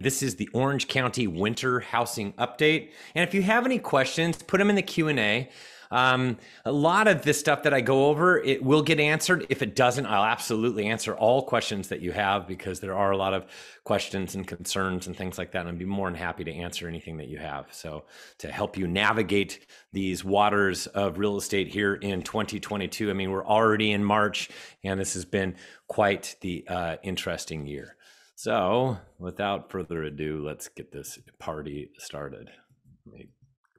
This is the Orange County Winter Housing Update. And if you have any questions, put them in the Q&A. A lot of this stuff that I go over, it will get answered. If it doesn't, I'll absolutely answer all questions that you have, because there are a lot of questions and concerns and things like that. And I'd be more than happy to answer anything that you have. So to help you navigate these waters of real estate here in 2022, I mean, we're already in March, and this has been quite the interesting year. So without further ado, let's get this party started.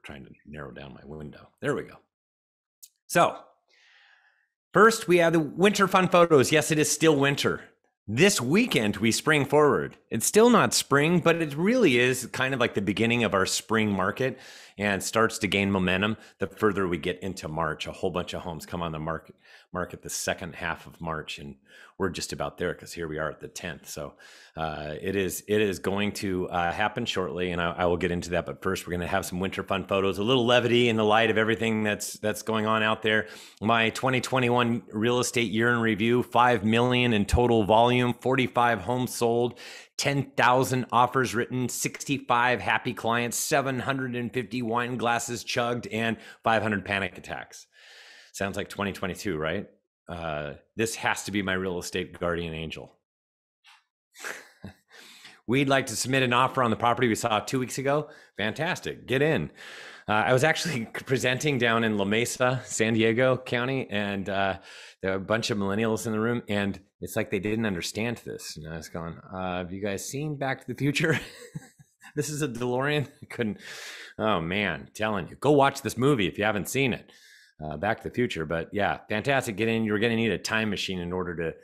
Trying to narrow down my window. There we go. So first, we have the winter fun photos. Yes, it is still winter. This weekend, we spring forward. It's still not spring, but it really is kind of like the beginning of our spring market, and starts to gain momentum the further we get into March. A whole bunch of homes come on the market the second half of March, and we're just about there because here we are at the 10th. So it is going to happen shortly, and I will get into that. But first, we're going to have some winter fun photos, a little levity in the light of everything that's going on out there. My 2021 real estate year in review: 5 million in total volume, 45 homes sold, 10,000 offers written, 65 happy clients, 750 wine glasses chugged, and 500 panic attacks. Sounds like 2022, right? This has to be my real estate guardian angel. We'd like to submit an offer on the property we saw 2 weeks ago. Fantastic, get in. I was actually presenting down in La Mesa, San Diego County, and there were a bunch of millennials in the room, and it's like they didn't understand this. And I was going, have you guys seen Back to the Future? This is a DeLorean. I couldn't, oh man, telling you, go watch this movie if you haven't seen it. Back to the Future. But yeah, fantastic. Get in. You're going to need a time machine in order to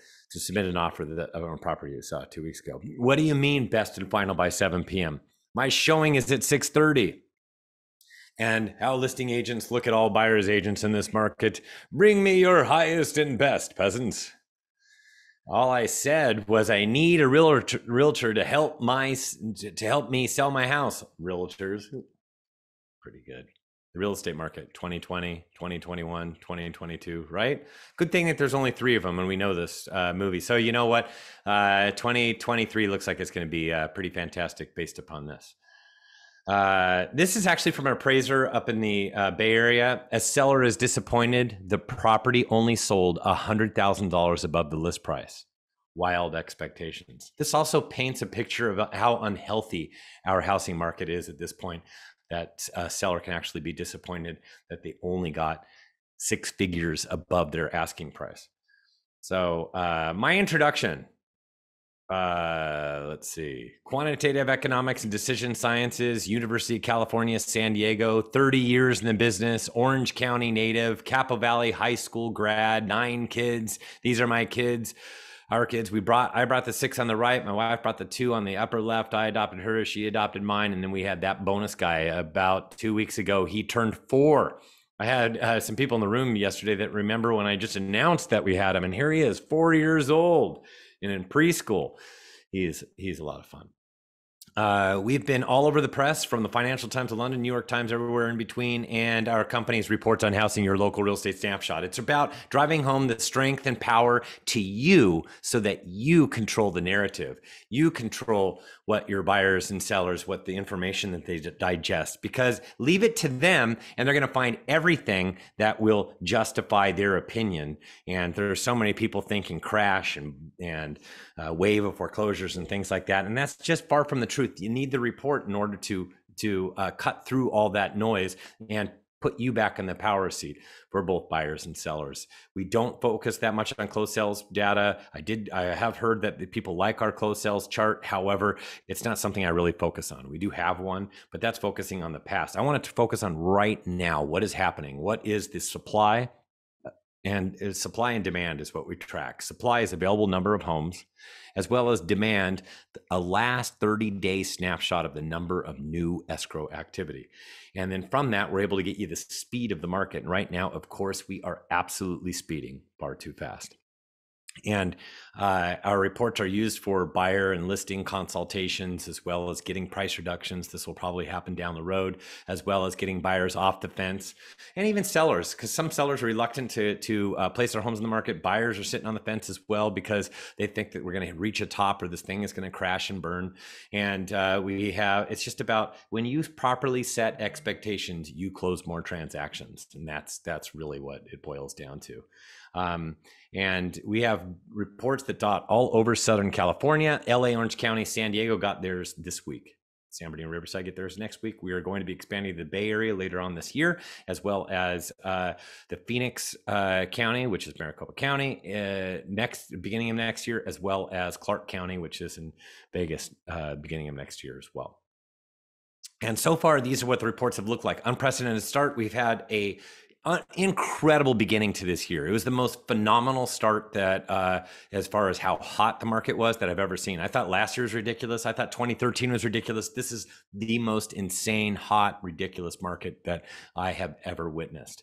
submit an offer of a property you saw 2 weeks ago. What do you mean best and final by 7 p.m.? My showing is at 6:30. And how listing agents look at all buyers agents in this market. Bring me your highest and best, peasants. All I said was I need a realtor to help me sell my house. Realtors, pretty good. The real estate market, 2020, 2021, 2022, right? Good thing that there's only 3 of them, and we know this movie. So you know what? 2023 looks like it's going to be pretty fantastic based upon this. This is actually from an appraiser up in the Bay Area. A seller is disappointed. The property only sold $100,000 above the list price. Wild expectations. This also paints a picture of how unhealthy our housing market is at this point, that a seller can actually be disappointed that they only got 6 figures above their asking price. So my introduction, let's see, quantitative economics and decision sciences, University of California, San Diego, 30 years in the business, Orange County native, Capo Valley High School grad, 9 kids. These are my kids. Our kids. I brought the 6 on the right. My wife brought the 2 on the upper left. I adopted her. She adopted mine. And then we had that bonus guy about 2 weeks ago. He turned 4. I had some people in the room yesterday that remember when I just announced that we had him. And here he is, 4 years old and in preschool. He's a lot of fun. We've been all over the press, from the Financial Times to London, New York Times, everywhere in between, and our company's reports on housing, your local real estate snapshot. It's about driving home the strength and power to you so that you control the narrative. You control what your buyers and sellers, what the information that they digest, because leave it to them and they're going to find everything that will justify their opinion. And there are so many people thinking crash and wave of foreclosures and things like that. And that's just far from the truth. You need the report in order to cut through all that noise and put you back in the power seat for both buyers and sellers. We don't focus that much on closed sales data. I have heard that the people like our closed sales chart. However, it's not something I really focus on. We do have one, but that's focusing on the past. I want to focus on right now. What is happening? What is the supply? And supply and demand is what we track. Supply is available number of homes, as well as demand, a last 30-day snapshot of the number of new escrow activity. And then from that, we're able to get you the speed of the market. And right now, of course, we are absolutely speeding far too fast. And our reports are used for buyer and listing consultations, as well as getting price reductions. This will probably happen down the road, as well as getting buyers off the fence, and even sellers, because some sellers are reluctant to place their homes in the market. Buyers are sitting on the fence as well because they think that we're going to reach a top or this thing is going to crash and burn. And it's just about when you properly set expectations, you close more transactions, and that's really what it boils down to. And we have reports that dot all over Southern California. LA, Orange County, San Diego got theirs this week. San Bernardino, Riverside get theirs next week. We are going to be expanding to the Bay Area later on this year, as well as the Phoenix County, which is Maricopa County, beginning of next year, as well as Clark County, which is in Vegas, beginning of next year as well. And so far, these are what the reports have looked like. Unprecedented start. We've had a incredible beginning to this year. It was the most phenomenal start that, as far as how hot the market was, that I've ever seen. I thought last year was ridiculous. I thought 2013 was ridiculous. This is the most insane, hot, ridiculous market that I have ever witnessed.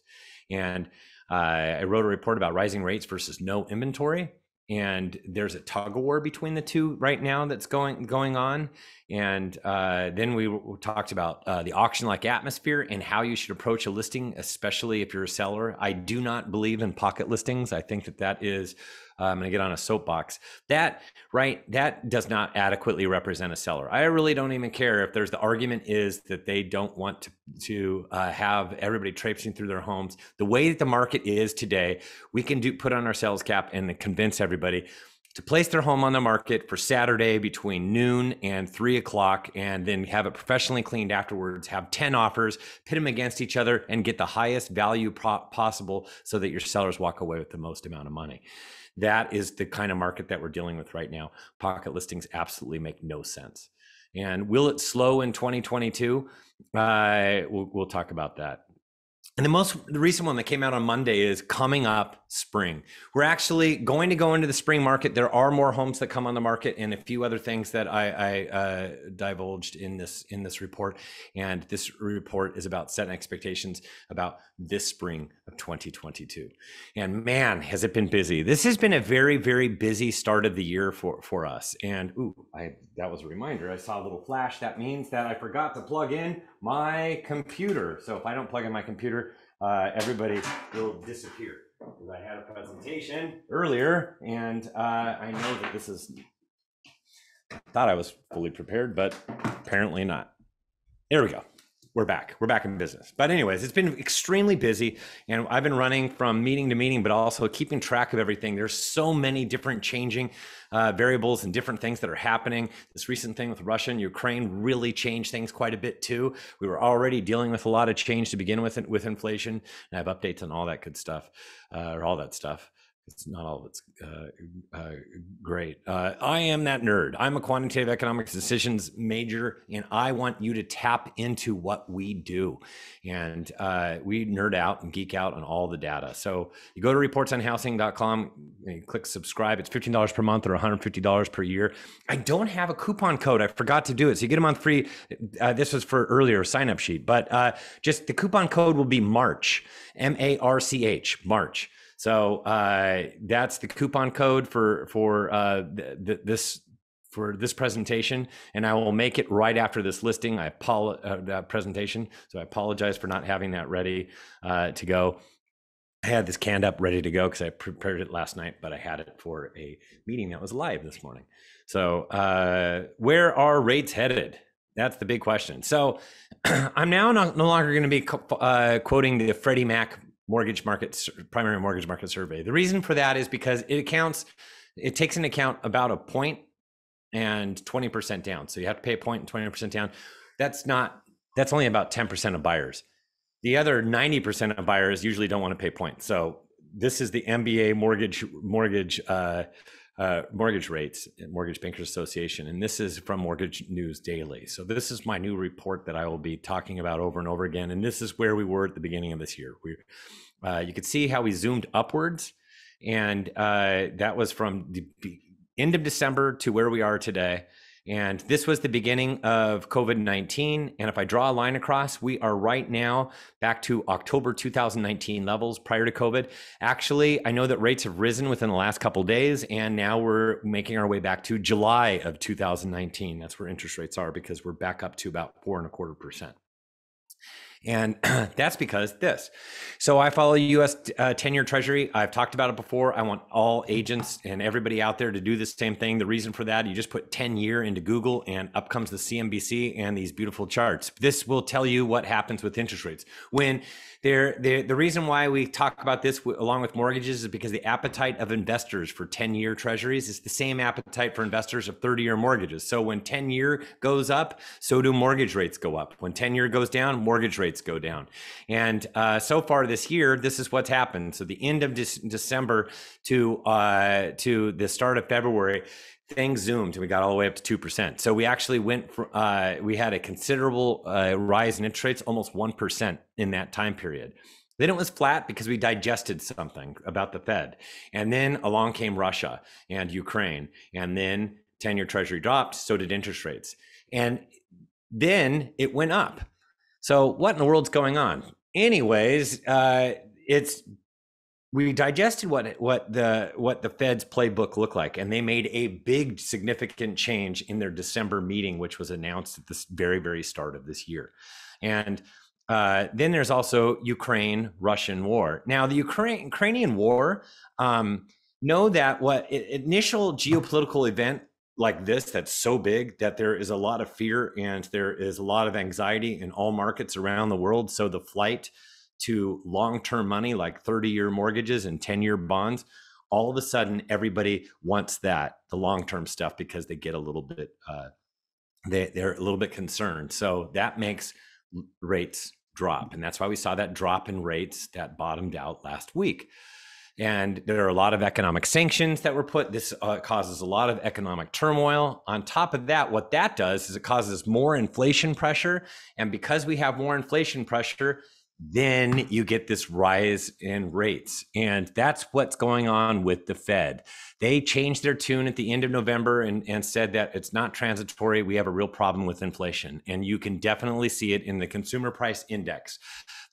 And I wrote a report about rising rates versus no inventory. And there's a tug of war between the two right now that's going on. And then we talked about the auction-like atmosphere and how you should approach a listing, especially if you're a seller. I do not believe in pocket listings. I think that is, I'm going to get on a soapbox. That does not adequately represent a seller. I really don't even care if there's the argument is that they don't want to have everybody traipsing through their homes. The way that the market is today, we can put on our sales cap and convince everybody to place their home on the market for Saturday between noon and 3 o'clock, and then have it professionally cleaned afterwards, have 10 offers, pit them against each other, and get the highest value possible so that your sellers walk away with the most amount of money. That is the kind of market that we're dealing with right now. Pocket listings absolutely make no sense. And will it slow in 2022? We'll talk about that. And the recent one that came out on Monday is coming up spring. We're actually going to go into the spring market. There are more homes that come on the market and a few other things that I divulged in this report. And this report is about setting expectations about this spring of 2022. And man, has it been busy. This has been a very, very busy start of the year for us. And that was a reminder. I saw a little flash. That means that I forgot to plug in my computer. So if I don't plug in my computer, everybody will disappear. Because I had a presentation earlier, and I know that I thought I was fully prepared, but apparently not. There we go. We're back. We're back in business. But anyways, it's been extremely busy, and I've been running from meeting to meeting, but also keeping track of everything. There's so many different changing variables and different things that are happening. This recent thing with Russia and Ukraine really changed things quite a bit too. We were already dealing with a lot of change to begin with inflation, and I have updates on all that good stuff, or all that stuff. It's not all of it's great. I am that nerd. I'm a quantitative economics decisions major, and I want you to tap into what we do. And we nerd out and geek out on all the data. So you go to reportsonhousing.com and you click subscribe. It's $15 per month or $150 per year. I don't have a coupon code. I forgot to do it. So you get a month free. This was for earlier sign up sheet, but just the coupon code will be March, MARCH, March. So that's the coupon code for this presentation, and I will make it right after this listing. Presentation. So I apologize for not having that ready to go. I had this canned up ready to go because I prepared it last night, but I had it for a meeting that was live this morning. So where are rates headed? That's the big question. So I'm now no longer going to be quoting the Freddie Mac primary mortgage market survey. The reason for that is because it takes into account about a point and 20% down. So you have to pay a point and 20% down. That's only about 10% of buyers. The other 90% of buyers usually don't want to pay points. So this is the MBA mortgage rates, Mortgage Bankers Association, and this is from Mortgage News Daily. So this is my new report that I will be talking about over and over again, and this is where we were at the beginning of this year. You could see how we zoomed upwards, and that was from the end of December to where we are today. And this was the beginning of COVID-19. And if I draw a line across, we are right now back to October 2019 levels prior to COVID. Actually, I know that rates have risen within the last couple of days, and now we're making our way back to July of 2019. That's where interest rates are, because we're back up to about 4.25%. And that's because this. So I follow US 10-year Treasury. I've talked about it before. I want all agents and everybody out there to do the same thing. The reason for that, you just put 10-year into Google and up comes the CNBC and these beautiful charts. This will tell you what happens with interest rates. When the reason why we talk about this along with mortgages is because the appetite of investors for 10-year treasuries is the same appetite for investors of 30-year mortgages. So when 10-year goes up, so do mortgage rates go up. When 10-year goes down, mortgage rates go down. And so far this year, this is what's happened. So the end of December to the start of February, things zoomed and we got all the way up to 2%. So we actually went from, we had a considerable rise in interest rates, almost 1% in that time period. Then it was flat because we digested something about the Fed. And then along came Russia and Ukraine. And then 10-year Treasury dropped, so did interest rates. And then it went up. So what in the world's going on? Anyways, we digested what the Fed's playbook looked like, and they made a big significant change in their December meeting, which was announced at the very, very start of this year. And then there's also Ukraine-Russian war. Now, the Ukrainian war, know that initial geopolitical event like this that's so big that there is a lot of fear and there is a lot of anxiety in all markets around the world. So the flight to long-term money like 30-year mortgages and 10-year bonds, all of a sudden everybody wants the long-term stuff because they get a little bit they're a little bit concerned. So that makes rates drop, and that's why we saw that drop in rates that bottomed out last week. And there are a lot of economic sanctions that were put. This causes a lot of economic turmoil. On top of that, what that does is it causes more inflation pressure, and because we have more inflation pressure, then you get this rise in rates. And that's what's going on with the Fed. They changed their tune at the end of November and said that it's not transitory. We have a real problem with inflation. And you can definitely see it in the consumer price index.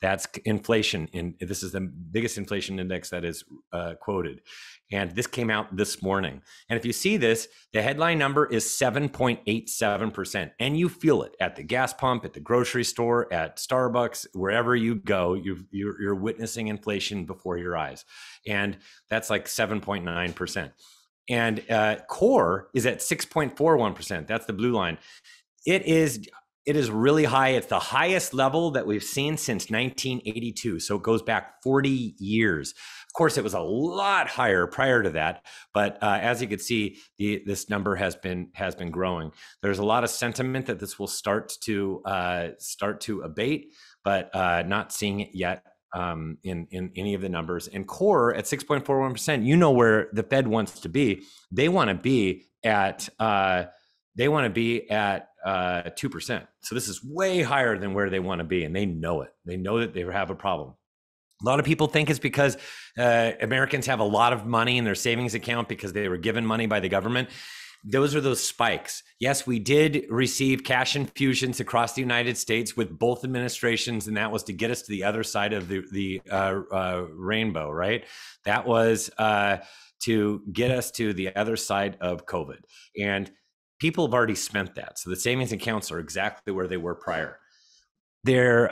That's inflation. This is the biggest inflation index that is quoted. And this came out this morning. And if you see this, the headline number is 7.87%. And you feel it at the gas pump, at the grocery store, at Starbucks, wherever you go, you're witnessing inflation before your eyes. And that's like 7.9%. And core is at 6.41%. That's the blue line. It is really high. It's the highest level that we've seen since 1982. So it goes back 40 years. Of course, it was a lot higher prior to that, but as you can see, this number has been growing. There's a lot of sentiment that this will start to abate, but not seeing it yet in any of the numbers. And core at 6.41%, you know where the Fed wants to be. They want to be at 2%. So this is way higher than where they want to be, and they know it. They know that they have a problem. A lot of people think it's because Americans have a lot of money in their savings account because they were given money by the government. Those are those spikes. Yes, we did receive cash infusions across the United States with both administrations, and that was to get us to the other side of the rainbow, right? That was to get us to the other side of COVID. And people have already spent that. So the savings accounts are exactly where they were prior. They're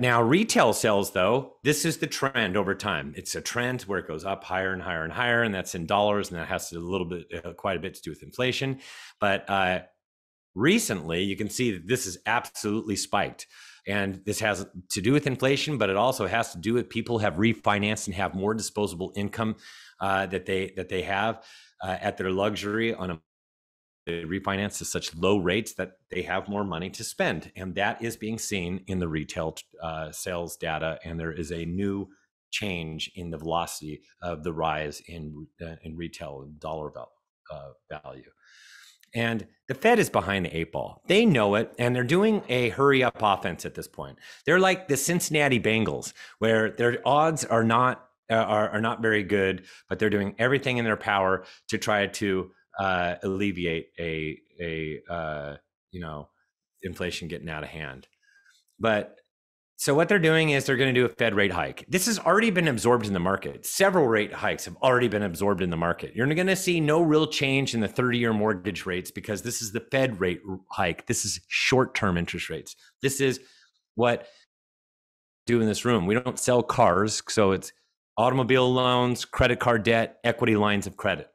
now retail sales, though, this is the trend over time. It's a trend where it goes up higher and higher and higher, and that's in dollars, and that has to quite a bit to do with inflation. But recently, you can see that this is absolutely spiked. And this has to do with inflation, but it also has to do with people have refinanced and have more disposable income that they have at their luxury on a refinance to such low rates that they have more money to spend. And that is being seen in the retail sales data. And there is a new change in the velocity of the rise in retail dollar value. And the Fed is behind the eight ball. They know it, and they're doing a hurry up offense at this point. They're like the Cincinnati Bengals, where their odds are not very good, but they're doing everything in their power to try to alleviate inflation getting out of hand. But so what they're doing is they're going to do a Fed rate hike. This has already been absorbed in the market. Several rate hikes have already been absorbed in the market. You're going to see no real change in the 30-year mortgage rates because this is the Fed rate hike. This is short-term interest rates. This is what we do in this room. We don't sell cars, so it's automobile loans, credit card debt, equity lines of credit.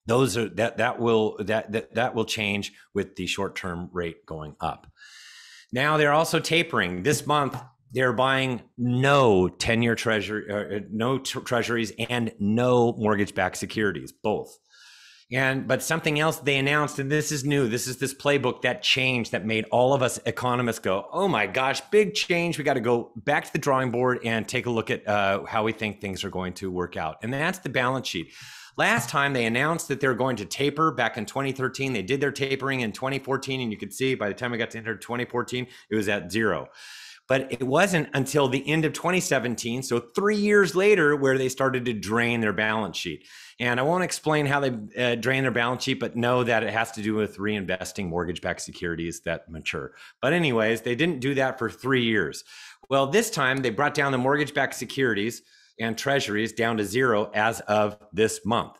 Those are that will change with the short-term rate going up. Now they're also tapering. This month, they're buying no 10-year treasury, treasuries and no mortgage-backed securities, both. But something else they announced, and this is new. This is this playbook that changed that made all of us economists go, "Oh my gosh, big change! We got to go back to the drawing board and take a look at how we think things are going to work out." And that's the balance sheet. Last time they announced that they're going to taper back in 2013. They did their tapering in 2014, and you could see by the time we got to enter 2014, it was at zero. But it wasn't until the end of 2017, so 3 years later, where they started to drain their balance sheet. And I won't explain how they drain their balance sheet, but know that it has to do with reinvesting mortgage-backed securities that mature. But anyways, they didn't do that for 3 years. Well, this time they brought down the mortgage-backed securities and treasuries down to zero as of this month.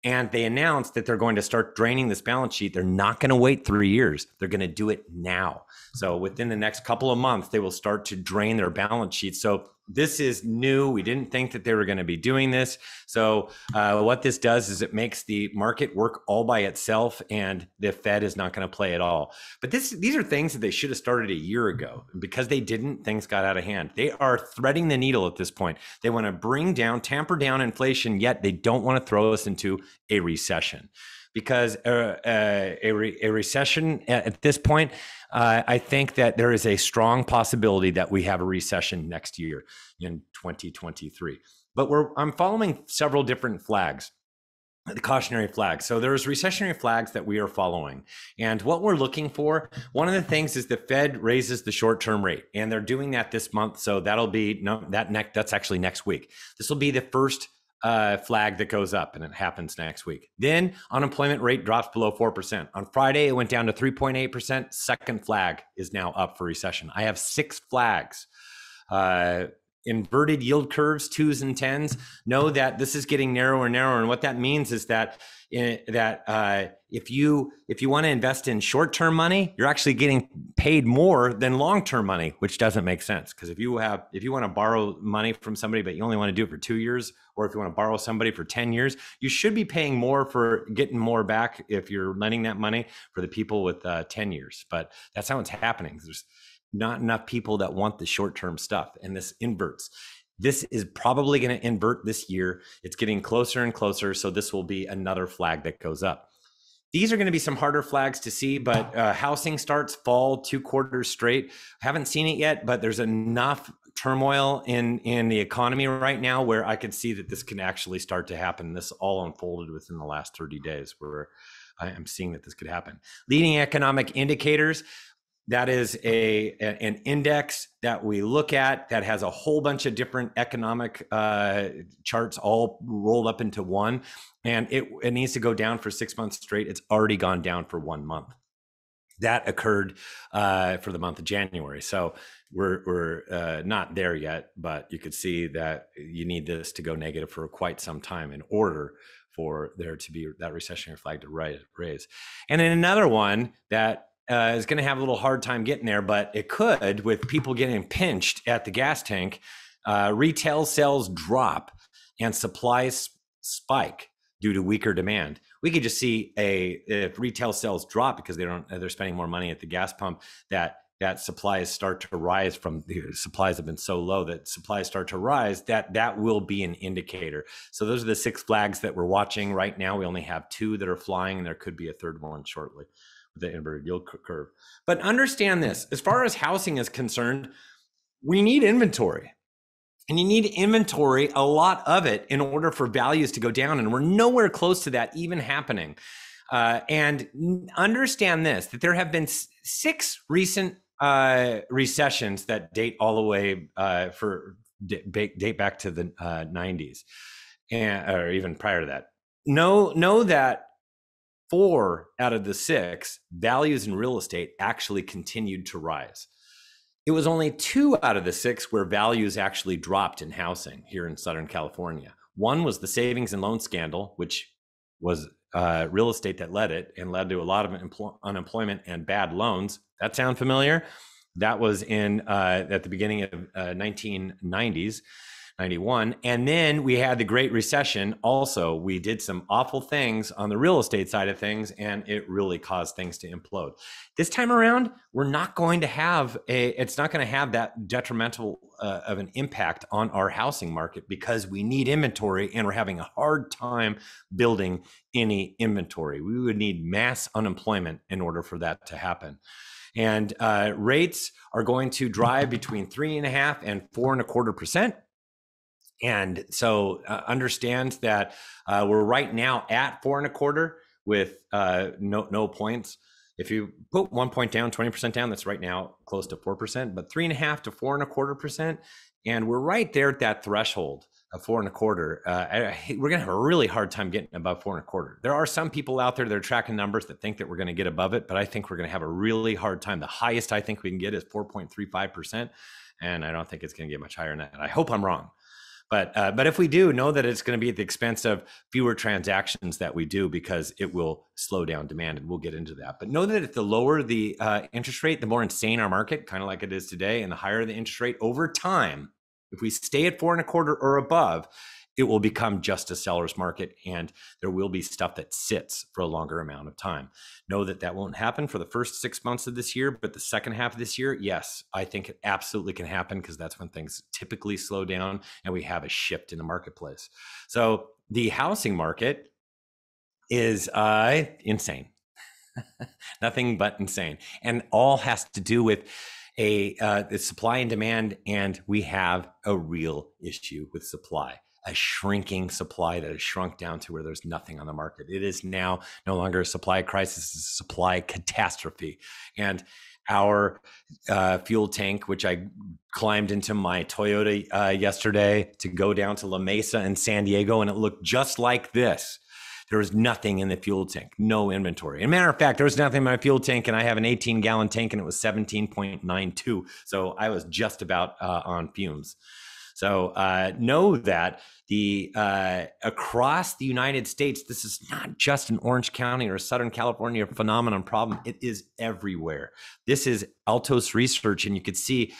And they announced that they're going to start draining this balance sheet. They're not going to wait 3 years. They're going to do it now. So within the next couple of months, they will start to drain their balance sheet. So this is new. We didn't think that they were going to be doing this. So what this does is it makes the market work all by itself, and the Fed is not going to play at all. But these are things that they should have started a year ago. Because they didn't, things got out of hand. They are threading the needle at this point. They want to tamper down inflation, yet they don't want to throw us into a recession. Because a recession at this point, I think that there is a strong possibility that we have a recession next year in 2023. But I'm following several different flags, the cautionary flags. So there's recessionary flags that we are following. And what we're looking for, one of the things is the Fed raises the short-term rate, and they're doing that this month. So that'll be that's actually next week. This will be the first flag that goes up, and it happens next week. Then unemployment rate drops below 4%. On Friday, it went down to 3.8%. Second flag is now up for recession. I have 6 flags. Inverted yield curves, 2s and 10s. Know that this is getting narrower and narrower. And what that means is that if you want to invest in short-term money, you're actually getting paid more than long-term money, which doesn't make sense. Because if you want to borrow money from somebody, but you only want to do it for 2 years, or if you want to borrow somebody for 10 years, you should be paying more for getting more back if you're lending that money for the people with 10 years. But that's how it's happening. There's not enough people that want the short-term stuff, and this inverts. This is probably going to invert this year. It's getting closer and closer, so this will be another flag that goes up. These are going to be some harder flags to see, but housing starts fall 2 quarters straight. Haven't seen it yet, but there's enough turmoil in the economy right now where I could see that this can actually start to happen. This all unfolded within the last 30 days where I am seeing that this could happen. Leading economic indicators. That is an index that we look at that has a whole bunch of different economic charts all rolled up into one. And it needs to go down for 6 months straight. It's already gone down for 1 month. That occurred for the month of January. So we're not there yet, but you could see that you need this to go negative for quite some time in order for there to be that recessionary flag to raise. And then another one that is going to have a little hard time getting there, but it could, with people getting pinched at the gas tank. Retail sales drop and supplies spike due to weaker demand. We could just see if retail sales drop because they're spending more money at the gas pump, that supplies start to rise. From the supplies have been so low that supplies start to rise, that will be an indicator. So those are the 6 flags that we're watching right now. We only have 2 that are flying, and there could be a third one shortly. The inverted yield curve. But understand this, as far as housing is concerned, we need inventory. And you need inventory, a lot of it, in order for values to go down. And we're nowhere close to that even happening. And understand this, that there have been 6 recent recessions that date all the way date back to the 90s, or even prior to that. Know that 4 out of the 6 values in real estate actually continued to rise. It was only 2 out of the 6 where values actually dropped in housing here in Southern California. One was the savings and loan scandal, which was real estate that led it and led to a lot of unemployment and bad loans. That sound familiar? That was in at the beginning of 1990s. 91. And then we had the Great Recession. Also, we did some awful things on the real estate side of things, and it really caused things to implode. This time around, we're not going to have it's not going to have that detrimental of an impact on our housing market because we need inventory and we're having a hard time building any inventory. We would need mass unemployment in order for that to happen. And rates are going to drive between 3.5% and 4.25%. And so understand that we're right now at 4.25 with no points. If you put 1 point down, 20% down, that's right now close to 4%, but 3.5% to 4.25%. And we're right there at that threshold of 4.25. We're going to have a really hard time getting above 4.25. There are some people out there that are tracking numbers that think that we're going to get above it, but I think we're going to have a really hard time. The highest I think we can get is 4.35%. And I don't think it's going to get much higher than that. I hope I'm wrong. But if we do, know that it's going to be at the expense of fewer transactions that we do because it will slow down demand, and we'll get into that. But know that the lower the interest rate, the more insane our market, kind of like it is today, and the higher the interest rate over time, if we stay at 4.25 or above, it will become just a seller's market, and there will be stuff that sits for a longer amount of time. Know that that won't happen for the first 6 months of this year, but the second half of this year, yes, I think it absolutely can happen because that's when things typically slow down and we have a shift in the marketplace. So the housing market is insane. Nothing but insane, and all has to do with the supply and demand, and we have a real issue with supply. A shrinking supply that has shrunk down to where there's nothing on the market. It is now no longer a supply crisis, it's a supply catastrophe. And our fuel tank, which I climbed into my Toyota yesterday to go down to La Mesa in San Diego, and it looked just like this. There was nothing in the fuel tank, no inventory. As a matter of fact, there was nothing in my fuel tank, and I have an 18-gallon tank, and it was 17.92. So I was just about on fumes. So know that across the United States, this is not just an Orange County or Southern California phenomenon problem. It is everywhere. This is Altos research, and you could see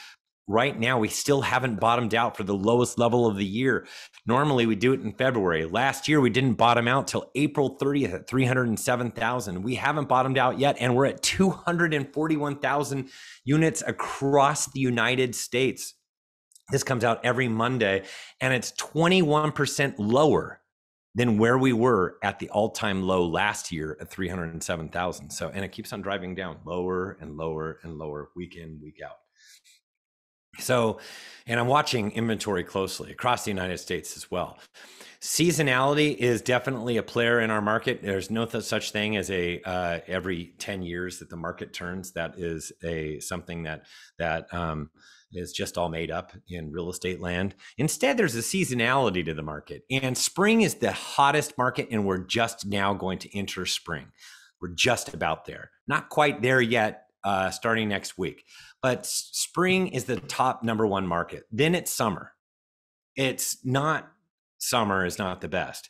right now we still haven't bottomed out for the lowest level of the year. Normally we do it in February. Last year we didn't bottom out till April 30th at 307,000. We haven't bottomed out yet, and we're at 241,000 units across the United States. This comes out every Monday, and it's 21% lower than where we were at the all-time low last year at 307,000. So, and it keeps on driving down lower and lower and lower week in, week out. So, and I'm watching inventory closely across the United States as well. Seasonality is definitely a player in our market. There's no such thing as every 10 years that the market turns. That is something that is just all made up in real estate land. Instead, there's a seasonality to the market, and spring is the hottest market, and we're just now going to enter spring. We're just about there, not quite there yet, starting next week, but spring is the top #1 market. Then it's summer. Summer is not the best.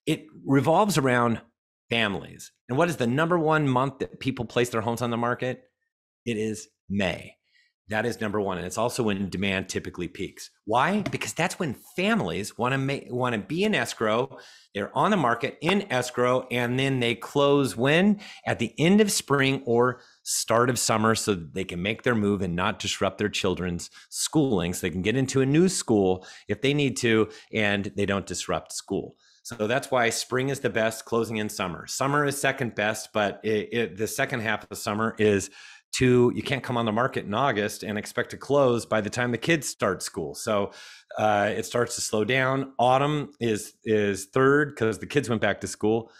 It revolves around families. And what is the #1 month that people place their homes on the market? It is May. That is #1, and it's also when demand typically peaks. Why? Because that's when families want to be in escrow. They're on the market in escrow, and then they close when? At the end of spring or start of summer, so that they can make their move and not disrupt their children's schooling, so they can get into a new school if they need to, and they don't disrupt school. So that's why spring is the best, closing in summer. Summer is second best, but the second half of summer is you can't come on the market in August and expect to close by the time the kids start school. So it starts to slow down. Autumn is third because the kids went back to school.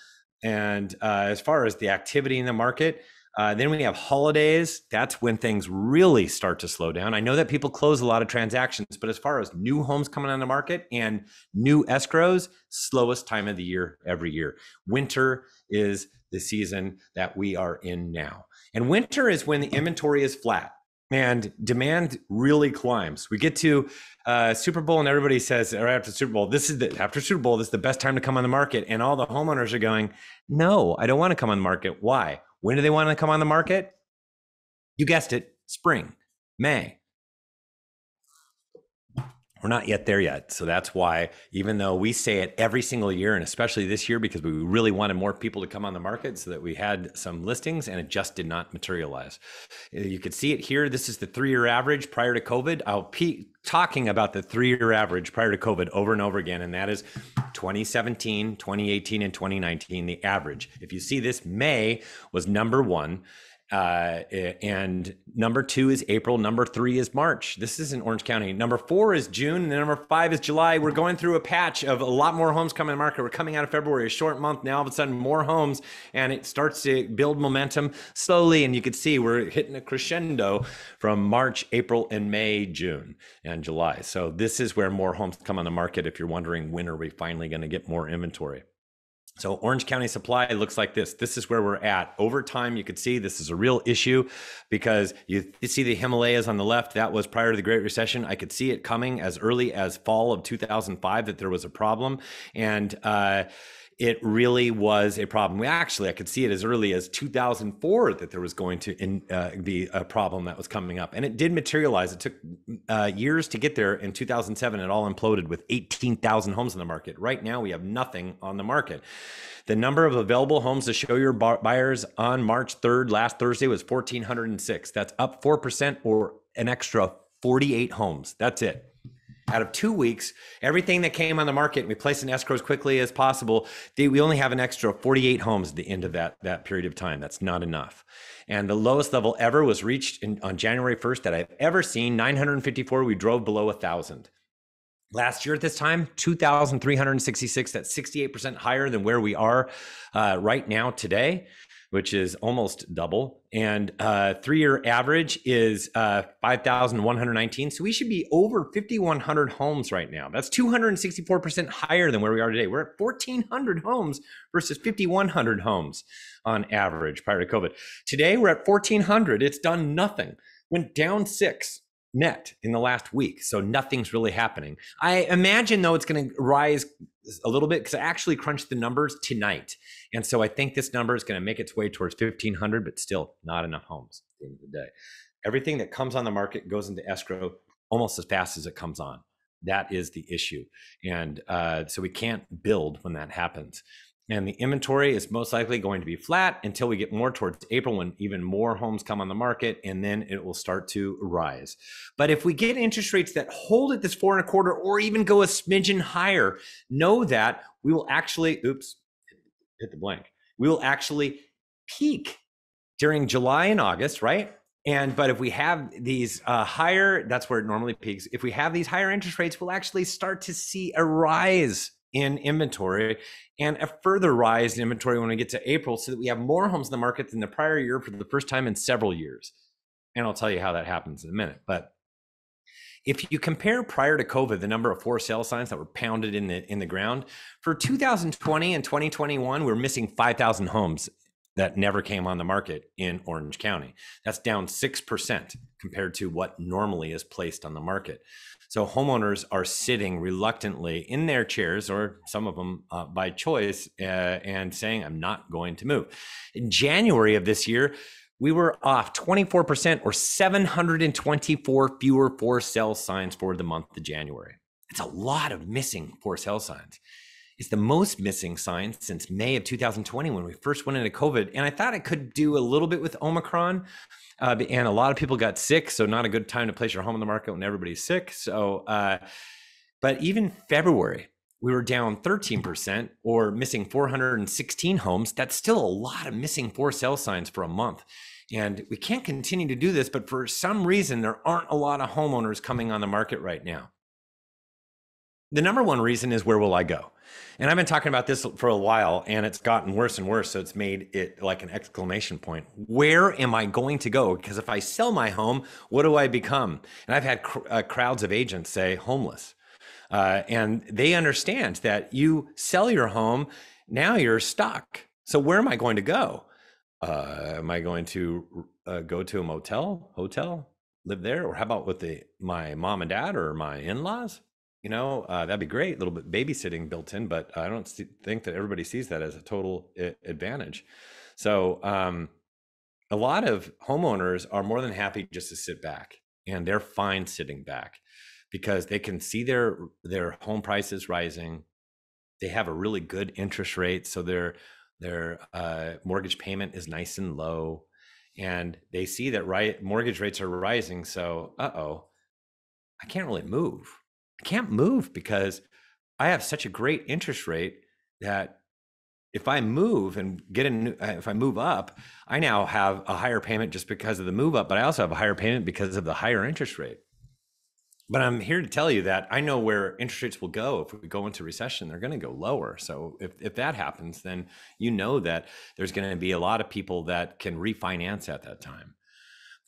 And as far as the activity in the market, Then we have holidays. That's when things really start to slow down. I know that people close a lot of transactions, but as far as new homes coming on the market and new escrows, slowest time of the year every year. Winter is the season that we are in now. And winter is when the inventory is flat and demand really climbs. We get to Super Bowl and everybody says, or after Super Bowl, after Super Bowl, this is the best time to come on the market. And all the homeowners are going, no, I don't want to come on the market. Why? When do they want to come on the market? You guessed it, spring, May. We're not yet there yet. So that's why, even though we say it every single year, and especially this year, because we really wanted more people to come on the market so that we had some listings, and it just did not materialize. You could see it here. This is the 3-year average prior to COVID. I'll be talking about the 3-year average prior to COVID over and over again, and that is 2017, 2018, and 2019, the average. If you see this, May was number 1. And number 2 is April. Number 3 is March. This is in Orange County. Number 4 is June. And number 5 is July. We're going through a patch of a lot more homes coming to market. We're coming out of February, a short month. Now all of a sudden more homes, and it starts to build momentum slowly. And you can see we're hitting a crescendo from March, April, and May, June, and July. So this is where more homes come on the market. If you're wondering, when are we finally going to get more inventory? So Orange County supply looks like this. This is where we're at. Over time, you could see this is a real issue because you see the Himalayas on the left. That was prior to the Great Recession. I could see it coming as early as fall of 2005 that there was a problem. And it really was a problem. I could see it as early as 2004 that there was going to be a problem that was coming up. And it did materialize. It took years to get there. In 2007, it all imploded with 18,000 homes in the market. Right now, we have nothing on the market. The number of available homes to show your buyers on March 3rd, last Thursday, was 1,406. That's up 4% or an extra 48 homes. That's it. Out of 2 weeks, everything that came on the market, we placed in escrow as quickly as possible. We only have an extra 48 homes at the end of that period of time. That's not enough. And the lowest level ever was reached on January 1st that I've ever seen, 954. We drove below 1,000. Last year at this time, 2,366. That's 68% higher than where we are right now today, which is almost double. And 3-year average is 5,119. So we should be over 5,100 homes right now. That's 264% higher than where we are today. We're at 1,400 homes versus 5,100 homes on average prior to COVID. Today, we're at 1,400. It's done nothing. Went down 6 net in the last week. So nothing's really happening. I imagine, though, it's going to rise a little bit because I actually crunched the numbers tonight. And so I think this number is going to make its way towards 1,500, but still not enough homes at the end of the day. Everything that comes on the market goes into escrow almost as fast as it comes on. That is the issue. And so we can't build when that happens. And the inventory is most likely going to be flat until we get more towards April, when even more homes come on the market, and then it will start to rise. But if we get interest rates that hold at this 4.25 or even go a smidgen higher, know that we will actually, hit the blank. We will actually peak during July and August, right? But if we have these higher, that's where it normally peaks. If we have these higher interest rates, we'll actually start to see a rise in inventory and a further rise in inventory when we get to April, so that we have more homes in the market than the prior year for the first time in several years. And I'll tell you how that happens in a minute. But if you compare prior to COVID, the number of for sale signs that were pounded in the ground for 2020 and 2021, we're missing 5,000 homes that never came on the market in Orange County. That's down 6% compared to what normally is placed on the market. So homeowners are sitting reluctantly in their chairs, or some of them by choice, and saying, I'm not going to move. In January of this year, we were off 24% or 724 fewer for sale signs for the month of January. It's a lot of missing for sale signs. It's the most missing signs since May of 2020 when we first went into COVID. And I thought it could do a little bit with Omicron. And a lot of people got sick, so not a good time to place your home on the market when everybody's sick. So, but even February, we were down 13% or missing 416 homes. That's still a lot of missing for sale signs for a month. And we can't continue to do this, but for some reason, there aren't a lot of homeowners coming on the market right now. The number one reason is, where will I go? And I've been talking about this for a while, and it's gotten worse and worse. So it's made it like an exclamation point. Where am I going to go? Because if I sell my home, what do I become? And I've had crowds of agents say homeless. And they understand that you sell your home, now you're stuck. So where am I going to go? Am I going to go to a motel, hotel, live there? Or how about with my mom and dad or my in-laws? That'd be great. A little bit babysitting built in, but I don't think that everybody sees that as a total advantage. So a lot of homeowners are more than happy just to sit back, and they're fine sitting back because they can see their home prices rising. They have a really good interest rate, so their mortgage payment is nice and low, and they see that mortgage rates are rising. So, I can't really move. I can't move because I have such a great interest rate that if I move and if I move up, I now have a higher payment just because of the move up, but I also have a higher payment because of the higher interest rate. But I'm here to tell you that I know where interest rates will go. If we go into recession, they're going to go lower. So if that happens, then you know that there's going to be a lot of people that can refinance at that time.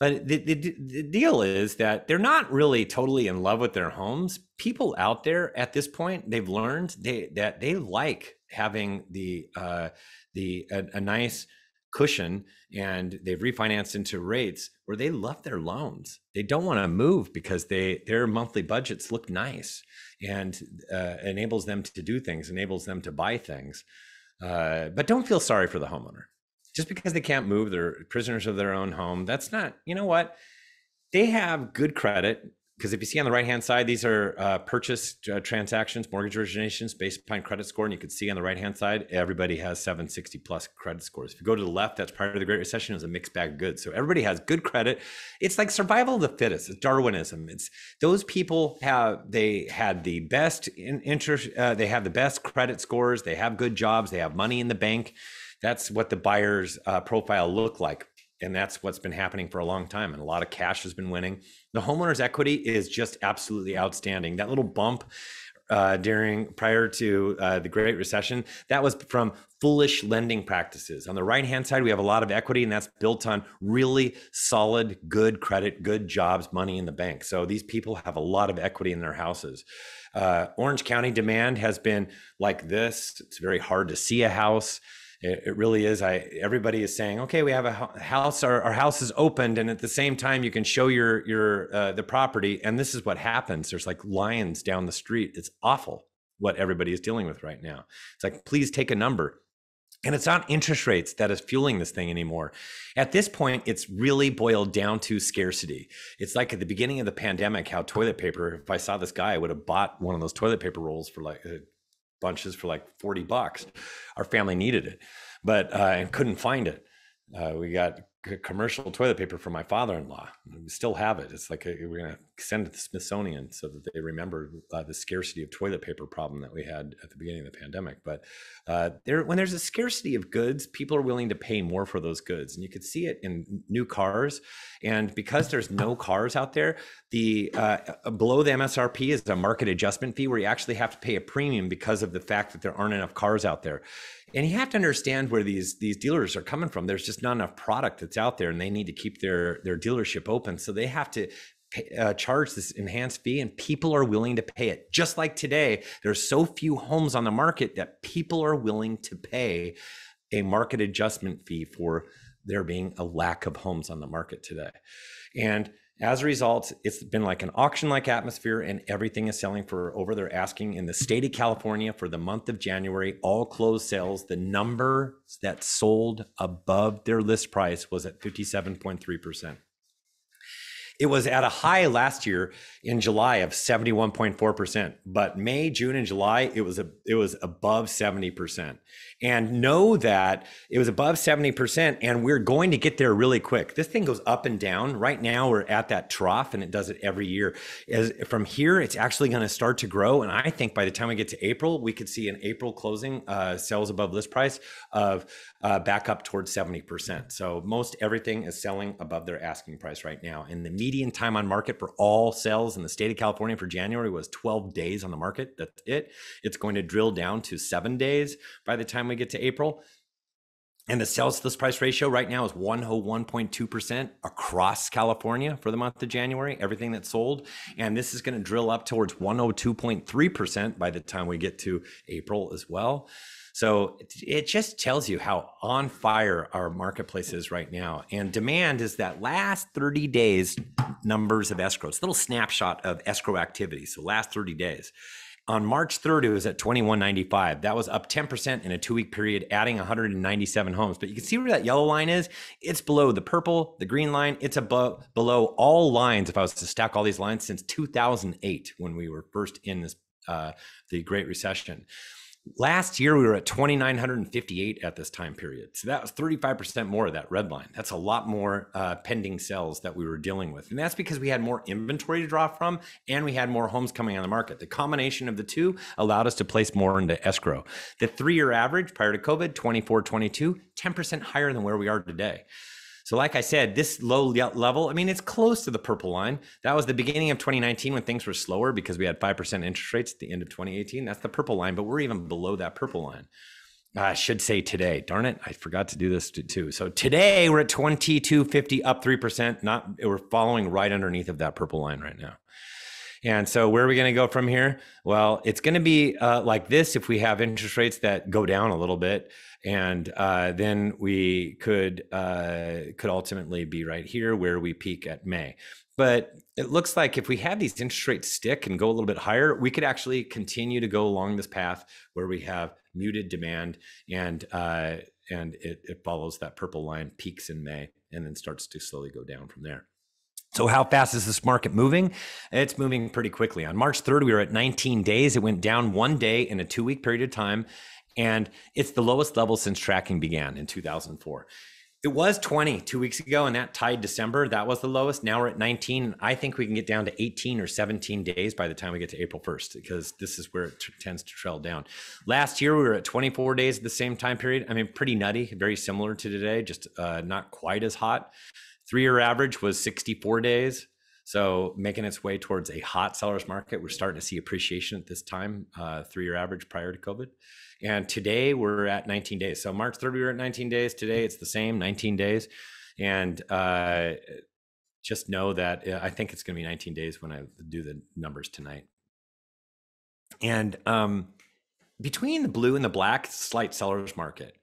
But the deal is that they're not really totally in love with their homes. People out there at this point, they've learned that they like having a nice cushion, and they've refinanced into rates where they love their loans. They don't want to move because their monthly budgets look nice, and enables them to do things, enables them to buy things. But don't feel sorry for the homeowner. Just because they can't move, they're prisoners of their own home. That's not, you know what? They have good credit, because if you see on the right-hand side, these are purchase transactions, mortgage originations based upon credit score. And you can see on the right-hand side, everybody has 760 plus credit scores. If you go to the left, that's prior to the Great Recession, it was a mixed bag of goods. So everybody has good credit. It's like survival of the fittest. It's Darwinism. It's those people they had the best interest, they have the best credit scores, they have good jobs, they have money in the bank. That's what the buyer's profile looked like. And that's what's been happening for a long time. And a lot of cash has been winning. The homeowner's equity is just absolutely outstanding. That little bump prior to the Great Recession, that was from foolish lending practices. On the right-hand side, we have a lot of equity, and that's built on really solid, good credit, good jobs, money in the bank. So these people have a lot of equity in their houses. Orange County demand has been like this. It's very hard to see a house. It really is. Everybody is saying, okay, we have a house. Our house is opened, and at the same time, you can show the property. And this is what happens. There's like lions down the street. It's awful what everybody is dealing with right now. It's like, please take a number. And it's not interest rates that is fueling this thing anymore. At this point, it's really boiled down to scarcity. It's like at the beginning of the pandemic, how toilet paper, if I saw this guy, I would have bought one of those toilet paper rolls for like bunches for like $40. Our family needed it, but and couldn't find it. We got commercial toilet paper from my father-in-law. We still have it. It's like we're going to send it to the Smithsonian so that they remember the scarcity of toilet paper problem that we had at the beginning of the pandemic. But when there's a scarcity of goods, people are willing to pay more for those goods. And you could see it in new cars. And because there's no cars out there, the below the MSRP is a market adjustment fee where you actually have to pay a premium because of the fact that there aren't enough cars out there. And you have to understand where these dealers are coming from. There's just not enough product that's out there, and they need to keep their dealership open. So they have to charge this enhanced fee, and people are willing to pay it. Just like today, there's so few homes on the market that people are willing to pay a market adjustment fee for there being a lack of homes on the market today. And as a result, it's been like an auction-like atmosphere, and everything is selling for over their asking. In the state of California for the month of January, all closed sales, the number that sold above their list price was at 57.3%. It was at a high last year in July of 71.4%, but May, June, and July, it was above 70%. And know that it was above 70%, and we're going to get there really quick. This thing goes up and down. Right now, we're at that trough, and it does it every year. From here, it's actually going to start to grow. And I think by the time we get to April, we could see an April closing sales above list price of back up towards 70%. So most everything is selling above their asking price right now. And the median time on market for all sales in the state of California for January was 12 days on the market. That's it. It's going to drill down to 7 days by the time we get to April. And the sales to list price ratio right now is 101.2% across California for the month of January, everything that's sold. And this is going to drill up towards 102.3% by the time we get to April as well. So it just tells you how on fire our marketplace is right now. And demand is that last 30 days numbers of escrow. It's a little snapshot of escrow activity. So last 30 days. On March 3rd, it was at 2195. That was up 10% in a 2-week period, adding 197 homes. But you can see where that yellow line is. It's below the purple, the green line. It's above, below all lines. If I was to stack all these lines since 2008, when we were first in this, the Great Recession. Last year, we were at 2,958 at this time period. So that was 35% more of that red line. That's a lot more pending sales that we were dealing with. And that's because we had more inventory to draw from and we had more homes coming on the market. The combination of the two allowed us to place more into escrow. The 3-year average prior to COVID, 24-22, 10% higher than where we are today. So like I said, this low level, I mean, it's close to the purple line. That was the beginning of 2019 when things were slower because we had 5% interest rates at the end of 2018. That's the purple line, but we're even below that purple line. I should say today, darn it, I forgot to do this too. So today we're at 2250, up 3%. We're following right underneath of that purple line right now. And so where are we going to go from here? Well, it's going to be like this if we have interest rates that go down a little bit. And then we could ultimately be right here where we peak at May. But it looks like if we have these interest rates stick and go a little bit higher, we could actually continue to go along this path where we have muted demand and it follows that purple line, peaks in May, and then starts to slowly go down from there. So how fast is this market moving? It's moving pretty quickly. On March 3rd, we were at 19 days. It went down 1 day in a 2-week period of time. And it's the lowest level since tracking began in 2004. It was 20 2 weeks ago, and that tied December. That was the lowest. Now we're at 19. I think we can get down to 18 or 17 days by the time we get to April 1st, because this is where it tends to trail down. Last year, we were at 24 days at the same time period. I mean, pretty nutty, very similar to today, just not quite as hot. 3-year average was 64 days. So making its way towards a hot seller's market. We're starting to see appreciation at this time, 3-year average prior to COVID. And today we're at 19 days. So March 3rd, we were at 19 days. Today it's the same, 19 days. And just know that I think it's going to be 19 days when I do the numbers tonight. And between the blue and the black, slight seller's market.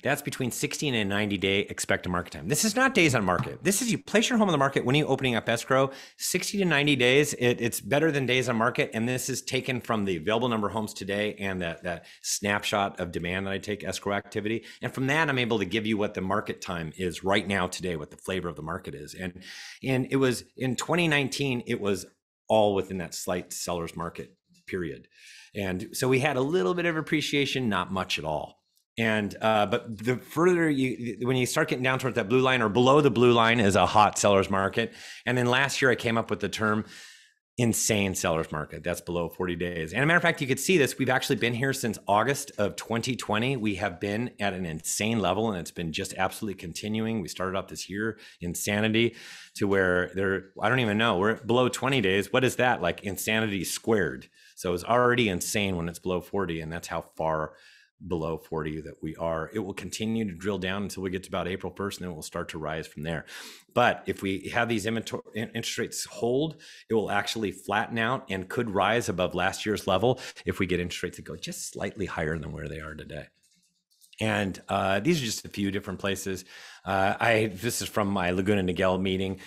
That's between 60 and a 90-day expected market time. This is not days on market. This is you place your home on the market when you're opening up escrow. 60 to 90 days, it's better than days on market. And this is taken from the available number of homes today and that snapshot of demand that I take, escrow activity. And from that, I'm able to give you what the market time is right now today, what the flavor of the market is. And it was in 2019, it was all within that slight seller's market period. And so we had a little bit of appreciation, not much at all. And but the further when you start getting down towards that blue line or below the blue line is a hot seller's market. And then last year I came up with the term insane seller's market. That's below 40 days. And a matter of fact, you could see this. We've actually been here since August of 2020. We have been at an insane level and it's been just absolutely continuing. We started off this year insanity to where I don't even know, we're below 20 days. What is that? Like insanity squared. So it's already insane when it's below 40, and that's how far below 40 that we are. It will continue to drill down until we get to about April 1st, and then it will start to rise from there. But if we have these interest rates hold, it will actually flatten out and could rise above last year's level if we get interest rates that go just slightly higher than where they are today. And these are just a few different places. This is from my Laguna Niguel meeting.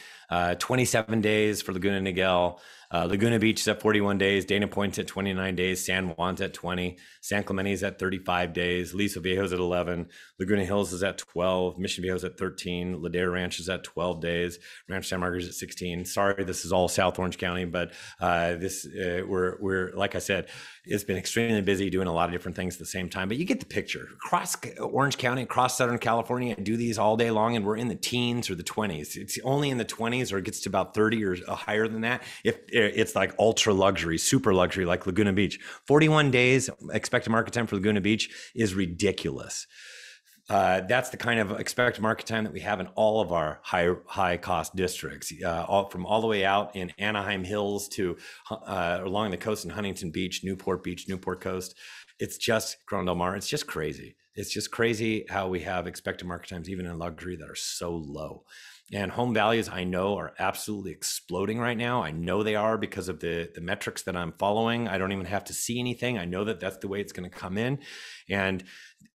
27 days for Laguna Niguel. Laguna Beach is at 41 days. Dana Point's at 29 days. San Juan's at 20. San Clemente's at 35 days. Aliso Viejo's at 11. Laguna Hills is at 12. Mission Viejo's at 13. Ladera Ranch is at 12 days. Rancho San Margaret's at 16. Sorry, this is all South Orange County, but we're like I said, it's been extremely busy doing a lot of different things at the same time. But you get the picture. Across Orange County, across Southern California, I do these all day long, and we're in the teens or the 20s. It's only in the 20s, or it gets to about 30 or higher than that if it's like ultra luxury, super luxury, like Laguna Beach. 41 days expected market time for Laguna Beach is ridiculous. That's the kind of expected market time that we have in all of our high cost districts, all the way out in Anaheim Hills to along the coast in Huntington Beach, Newport Coast. It's just Corona Del Mar. It's just crazy. It's just crazy how we have expected market times, even in luxury, that are so low. And home values, I know, are absolutely exploding right now. I know they are because of the metrics that I'm following. I don't even have to see anything. I know that that's the way it's going to come in. And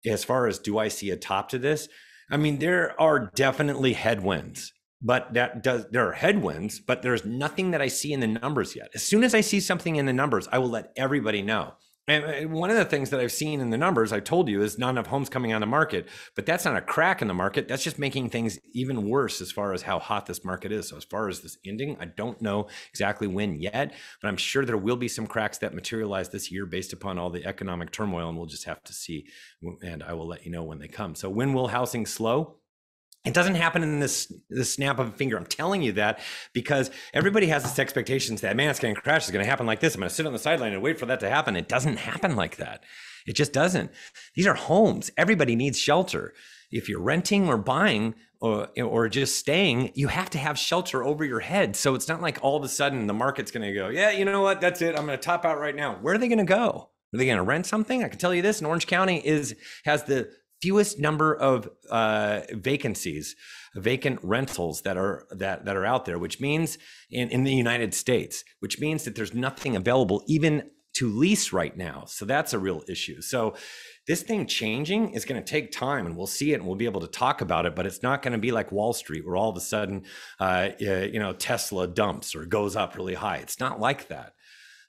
as far as, do I see a top to this? I mean, there are definitely headwinds, but there are headwinds, but there's nothing that I see in the numbers yet. As soon as I see something in the numbers, I will let everybody know. And one of the things that I've seen in the numbers, I told you, is not enough homes coming on the market, but that's not a crack in the market. That's just making things even worse as far as how hot this market is. So as far as this ending, I don't know exactly when yet, but I'm sure there will be some cracks that materialize this year based upon all the economic turmoil, and we'll just have to see, and I will let you know when they come. So when will housing slow? It doesn't happen in this snap of a finger. I'm telling you that because everybody has this expectations that, man, it's going to crash. It's going to happen like this. I'm going to sit on the sideline and wait for that to happen. It doesn't happen like that. It just doesn't. These are homes. Everybody needs shelter. If you're renting or buying or just staying, you have to have shelter over your head. So it's not like all of a sudden the market's going to go, yeah, you know what? That's it. I'm going to top out right now. Where are they going to go? Are they going to rent something? I can tell you this, in Orange County has the fewest number of vacancies, vacant rentals that are out there, which means in the United States, which means that there's nothing available even to lease right now. So that's a real issue. So this thing changing is going to take time, and we'll see it and we'll be able to talk about it, but it's not going to be like Wall Street where all of a sudden, Tesla dumps or goes up really high. It's not like that.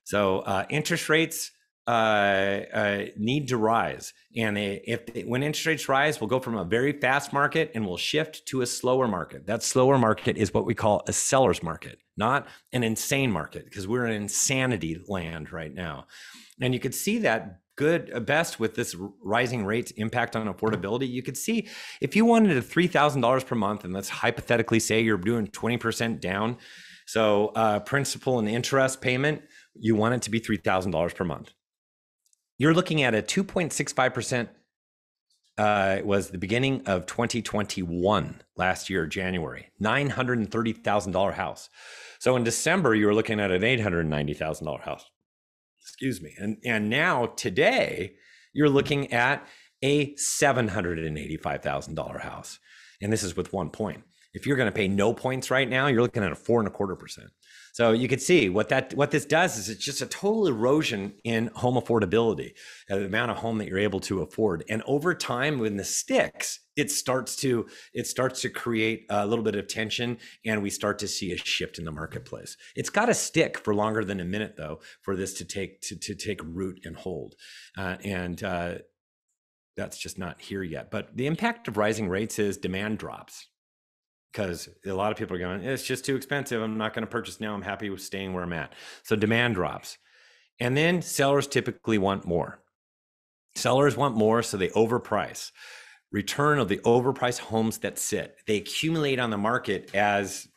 So interest rates need to rise. And when interest rates rise, we'll go from a very fast market and we'll shift to a slower market. That slower market is what we call a seller's market, not an insane market, because we're in insanity land right now. And you could see that best with this rising rates impact on affordability. You could see if you wanted a $3,000 per month, and let's hypothetically say you're doing 20% down. So principal and interest payment, you want it to be $3,000 per month. You're looking at a 2.65%, was the beginning of 2021, last year, January, $930,000 house. So in December, you were looking at an $890,000 house. Excuse me. And now today, you're looking at a $785,000 house. And this is with 1 point. If you're going to pay no points right now, you're looking at a 4.25%. So you can see what this does is it's just a total erosion in home affordability, the amount of home that you're able to afford. And over time, when this sticks, it starts to create a little bit of tension, and we start to see a shift in the marketplace. It's got to stick for longer than a minute, though, for this to take root and hold. That's just not here yet. But the impact of rising rates is demand drops. Because a lot of people are going, it's just too expensive. I'm not going to purchase now. I'm happy with staying where I'm at. So demand drops. And then sellers typically want more. Sellers want more, so they overprice. Return of the overpriced homes that sit. They accumulate on the market as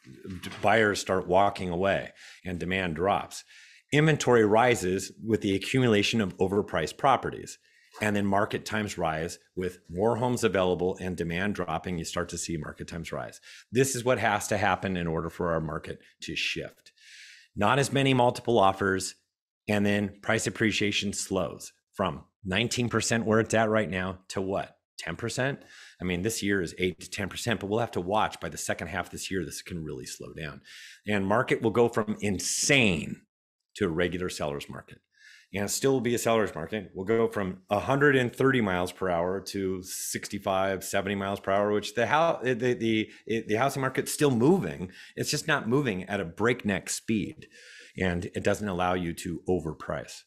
buyers start walking away and demand drops. Inventory rises with the accumulation of overpriced properties. And then market times rise with more homes available and demand dropping. You start to see market times rise. This is what has to happen in order for our market to shift. Not as many multiple offers, and then price appreciation slows from 19% where it's at right now to what? 10%? I mean, this year is 8 to 10%, but we'll have to watch by the second half this year, this can really slow down. And market will go from insane to a regular seller's market. And still will be a seller's market. We'll go from 130 miles per hour to 65, 70 miles per hour, which the housing market's still moving. It's just not moving at a breakneck speed, and it doesn't allow you to overprice.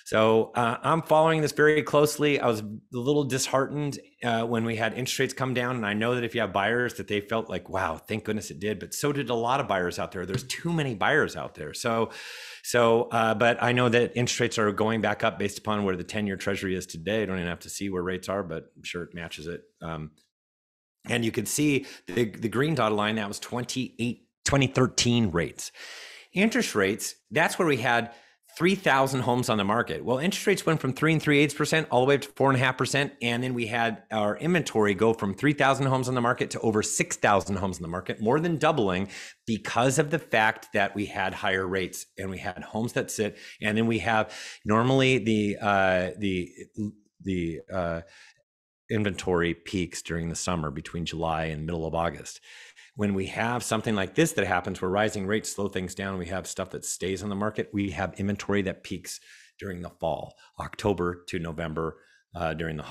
So I'm following this very closely. I was a little disheartened when we had interest rates come down. And I know that if you have buyers that they felt like, wow, thank goodness it did. But so did a lot of buyers out there. There's too many buyers out there. But I know that interest rates are going back up based upon where the 10-year treasury is today. I don't even have to see where rates are, but I'm sure it matches it. And you can see the green dotted line, that was 2013 rates. Interest rates, that's where we had 3,000 homes on the market. Well, interest rates went from 3.375% all the way up to 4.5%. And then we had our inventory go from 3,000 homes on the market to over 6,000 homes on the market, more than doubling, because of the fact that we had higher rates and we had homes that sit. And then we have normally the inventory peaks during the summer between July and middle of August. When we have something like this that happens where rising rates slow things down, we have stuff that stays on the market, we have inventory that peaks during the fall, October to November, during the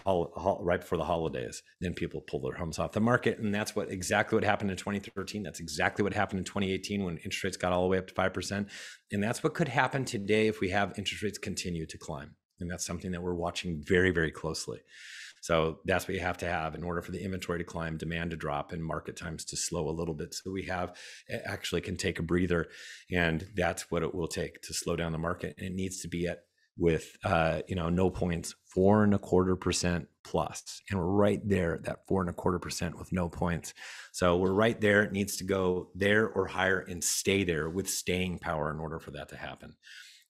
right before the holidays. Then people pull their homes off the market. And that's exactly what happened in 2013. That's exactly what happened in 2018 when interest rates got all the way up to 5%. And that's what could happen today if we have interest rates continue to climb. And that's something that we're watching very, very closely. So that's what you have to have in order for the inventory to climb, demand to drop, and market times to slow a little bit. So we actually can take a breather, and that's what it will take to slow down the market. And it needs to be with no points, 4.25% plus. And we're right there at that 4.25% with no points. So we're right there. It needs to go there or higher and stay there with staying power in order for that to happen.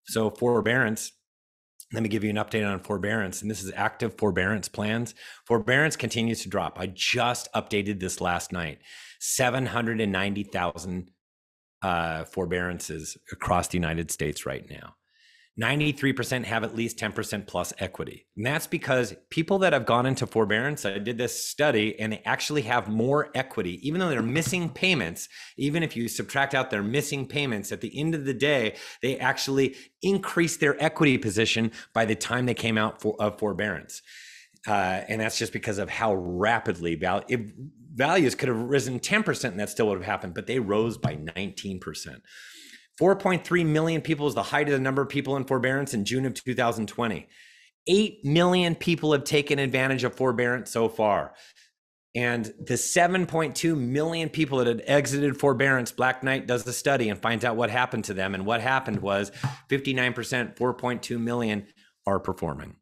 So forbearance. Let me give you an update on forbearance, and this is active forbearance plans. Forbearance continues to drop. I just updated this last night. 790,000 forbearances across the United States right now. 93% have at least 10% plus equity. And that's because people that have gone into forbearance, I did this study, and they actually have more equity, even though they're missing payments. Even if you subtract out their missing payments, at the end of the day, they actually increase their equity position by the time they came out of forbearance. And that's just because of how rapidly values could have risen 10%, and that still would have happened, but they rose by 19%. 4.3 million people is the height of the number of people in forbearance in June of 2020. 8 million people have taken advantage of forbearance so far. And the 7.2 million people that had exited forbearance, Black Knight does the study and finds out what happened to them. And what happened was 59%, 4.2 million are performing.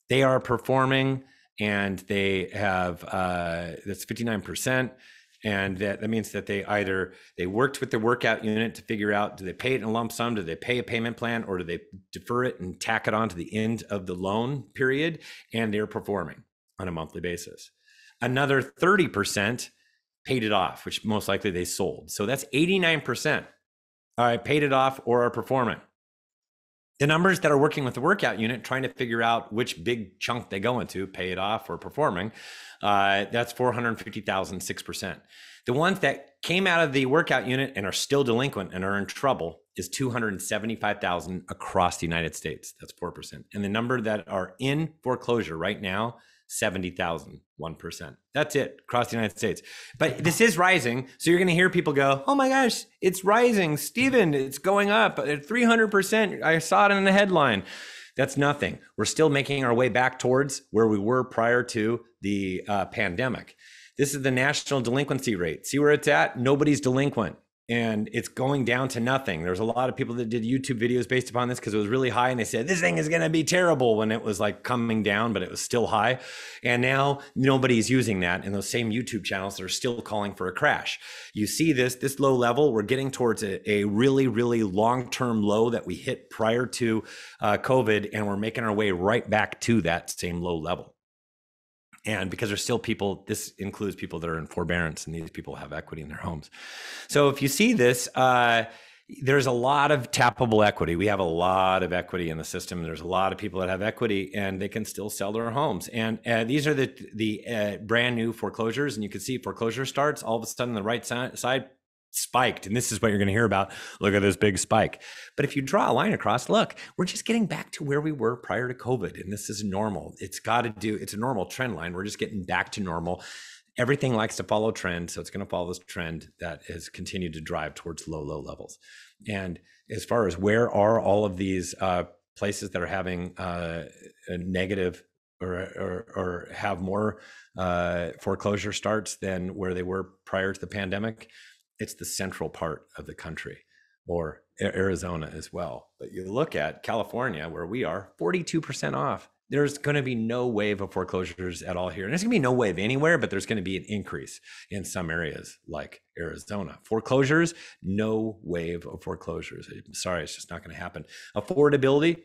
They are performing, and they have, that's 59%. And that means that they worked with the workout unit to figure out, do they pay it in a lump sum? Do they pay a payment plan, or do they defer it and tack it on to the end of the loan period? And they're performing on a monthly basis. Another 30% paid it off, which most likely they sold. So that's 89%. All right, paid it off or are performing. The numbers that are working with the workout unit, trying to figure out which big chunk they go into, pay it off or performing, that's 450,000, 6%. The ones that came out of the workout unit and are still delinquent and are in trouble is 275,000 across the United States. That's 4%. And the number that are in foreclosure right now, 70,000, 1%. That's it across the United States. But this is rising. So you're going to hear people go, oh my gosh, it's rising. Steven, it's going up at 300%. I saw it in the headline. That's nothing. We're still making our way back towards where we were prior to the pandemic. This is the national delinquency rate. See where it's at? Nobody's delinquent. And it's going down to nothing. There's a lot of people that did YouTube videos based upon this because it was really high, and they said this thing is going to be terrible when it was like coming down, but it was still high. And now nobody's using that, and those same YouTube channels are still calling for a crash. You see this low level, we're getting towards a really, really long-term low that we hit prior to COVID, and we're making our way right back to that same low level. And because there's still people, this includes people that are in forbearance, and these people have equity in their homes. So if you see this, there's a lot of tappable equity. We have a lot of equity in the system. There's a lot of people that have equity, and they can still sell their homes. And these are the brand new foreclosures. And you can see foreclosure starts all of a sudden on the right side spiked. And this is what you're going to hear about. Look at this big spike. But if you draw a line across, look, we're just getting back to where we were prior to COVID. And this is normal. It's a normal trend line. We're just getting back to normal. Everything likes to follow trend. So it's going to follow this trend that has continued to drive towards low levels. And as far as where are all of these places that are having a negative or have more foreclosure starts than where they were prior to the pandemic, it's the central part of the country, or Arizona as well. But you look at California, where we are, 42% off. there's going to be no wave of foreclosures at all here. And there's going to be no wave anywhere, but there's going to be an increase in some areas like Arizona. Foreclosures, no wave of foreclosures. I'm sorry, it's just not going to happen. Affordability,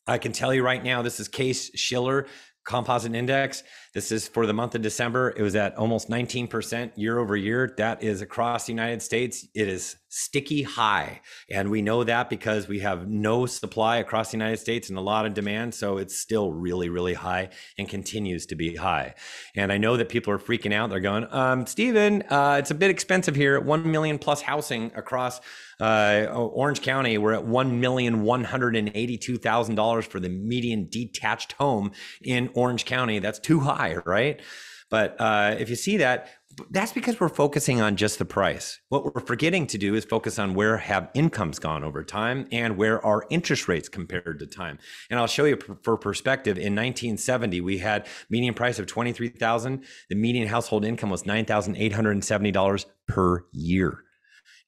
I can tell you right now, this is Case-Shiller Composite Index. This is for the month of December. It was at almost 19% year over year. That is across the United States. It is sticky high. And we know that because we have no supply across the United States and a lot of demand. So it's still really, really high and continues to be high. And I know that people are freaking out. They're going, Stephen, it's a bit expensive here. 1 million plus housing across Orange County. We're at $1,182,000 for the median detached home in Orange County. That's too high, right? But if you see that, that's because we're focusing on just the price. What we're forgetting to do is focus on where have incomes gone over time and where are interest rates compared to time. And I'll show you for perspective. In 1970, we had median price of $23,000. The median household income was $9,870 per year.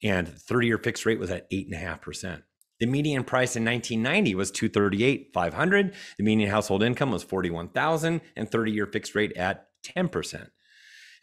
And 30-year fixed rate was at 8.5%. The median price in 1990 was $238,500. The median household income was $41,000 and 30-year fixed rate at 10%.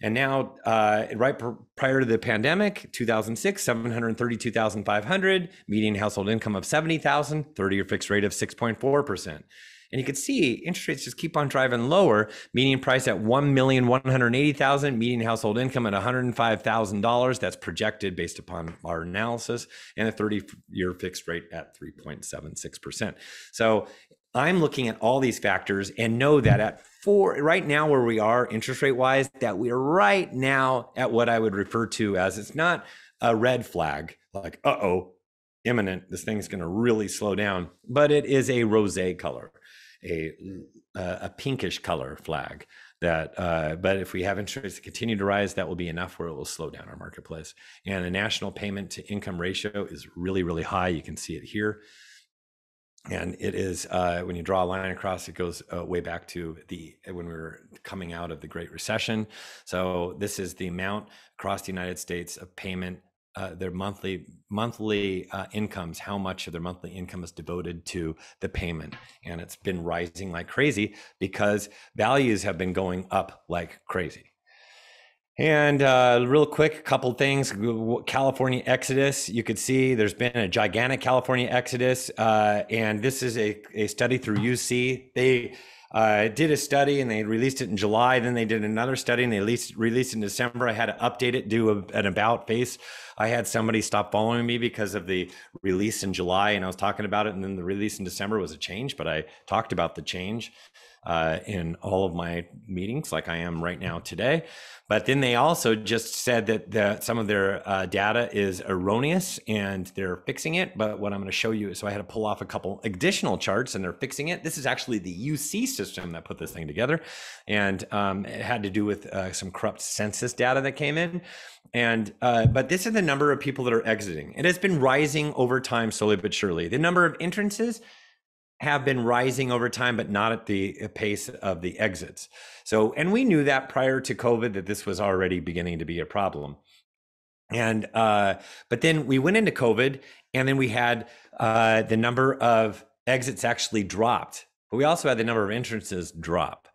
And now, right prior to the pandemic, 2006, $732,500, median household income of $70,000, 30-year fixed rate of 6.4%. And you can see interest rates just keep on driving lower. Median price at $1,180,000, median household income at $105,000. That's projected based upon our analysis, and a 30-year fixed rate at 3.76%. So I'm looking at all these factors and know that at right now where we are interest rate wise, that we are right now at what I would refer to as, it's not a red flag, like, imminent, this thing's going to really slow down, but it is a rosé color, a pinkish color flag that, but if we have interest rates that continue to rise, that will be enough where it will slow down our marketplace. And the national payment to income ratio is really, really high. You can see it here. And it is, when you draw a line across, it goes way back to when we were coming out of the Great Recession. So this is the amount across the United States of payment, their monthly incomes, how much of their monthly income is devoted to the payment. And it's been rising like crazy because values have been going up like crazy. And real quick, a couple things. California exodus. You could see there's been a gigantic California exodus. And this is a study through UC. They did a study and they released it in July. Then they did another study and they released it in December. I had to update it, do an about face. I had somebody stop following me because of the release in July and I was talking about it. And then the release in December was a change, but I talked about the change in all of my meetings like I am right now today. But then they also just said that some of their data is erroneous and they're fixing it. But what I'm going to show you, so I had to pull off a couple additional charts and they're fixing it. This is actually the UC system that put this thing together. And it had to do with some corrupt census data that came in. And but this is the number of people that are exiting. It has been rising over time, slowly but surely. The number of entrances have been rising over time, but not at the pace of the exits. So, and we knew that prior to COVID, that this was already beginning to be a problem. And, but then we went into COVID and then we had the number of exits actually dropped, but we also had the number of entrances drop.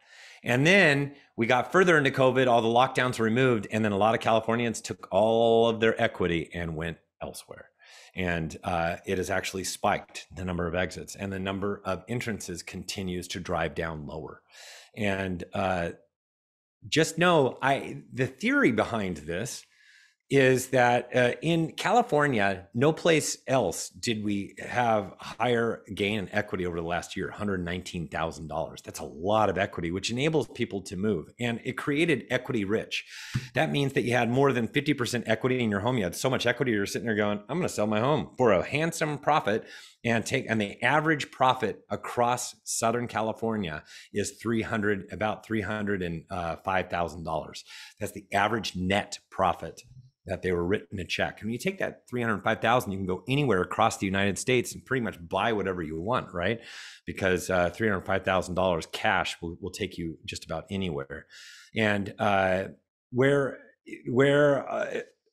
And then we got further into COVID, all the lockdowns were removed, and then a lot of Californians took all of their equity and went elsewhere. And it has actually spiked, the number of exits, and the number of entrances continues to drive down lower. And just know, the theory behind this is that in California, no place else did we have higher gain in equity over the last year, $119,000. That's a lot of equity, which enables people to move. And it created equity rich. That means that you had more than 50% equity in your home. You had so much equity, you're sitting there going, I'm going to sell my home for a handsome profit and the average profit across Southern California is about $305,000. That's the average net profit that they were written a check. And when you take that $305,000, you can go anywhere across the United States and pretty much buy whatever you want, right? Because $305,000 cash will take you just about anywhere. And where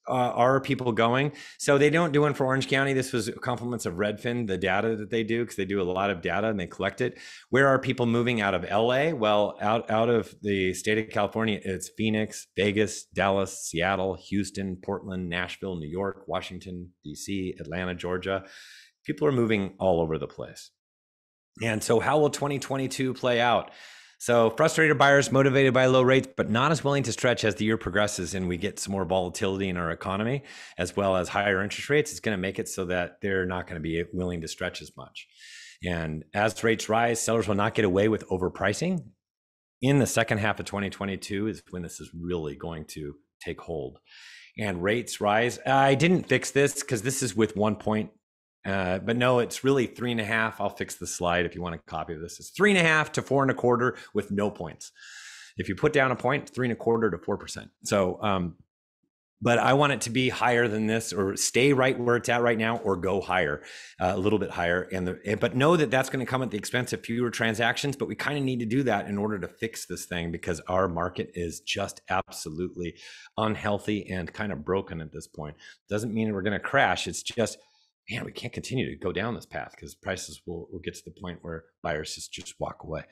are people going? So they don't do one for Orange County. This was compliments of Redfin, the data that they do, because they do a lot of data and they collect it. Where are people moving out of LA? Well, out of the state of California, it's Phoenix, Vegas, Dallas, Seattle, Houston, Portland, Nashville, New York, Washington, DC, Atlanta, Georgia. People are moving all over the place. And so how will 2022 play out? So frustrated buyers motivated by low rates, but not as willing to stretch as the year progresses and we get some more volatility in our economy, as well as higher interest rates. It's going to make it so that they're not going to be willing to stretch as much. And as rates rise, sellers will not get away with overpricing. In the second half of 2022 is when this is really going to take hold. And rates rise. I didn't fix this because this is with 1 point. But no, it's really 3.5. I'll fix the slide if you want a copy of this. It's 3.5 to 4.25 with no points. If you put down a point, 3.25 to 4%. So, but I want it to be higher than this, or stay right where it's at right now, or go higher, a little bit higher. But know that that's going to come at the expense of fewer transactions. But we kind of need to do that in order to fix this thing, because our market is just absolutely unhealthy and kind of broken at this point. Doesn't mean we're going to crash. It's just, man, we can't continue to go down this path because prices will get to the point where buyers just walk away.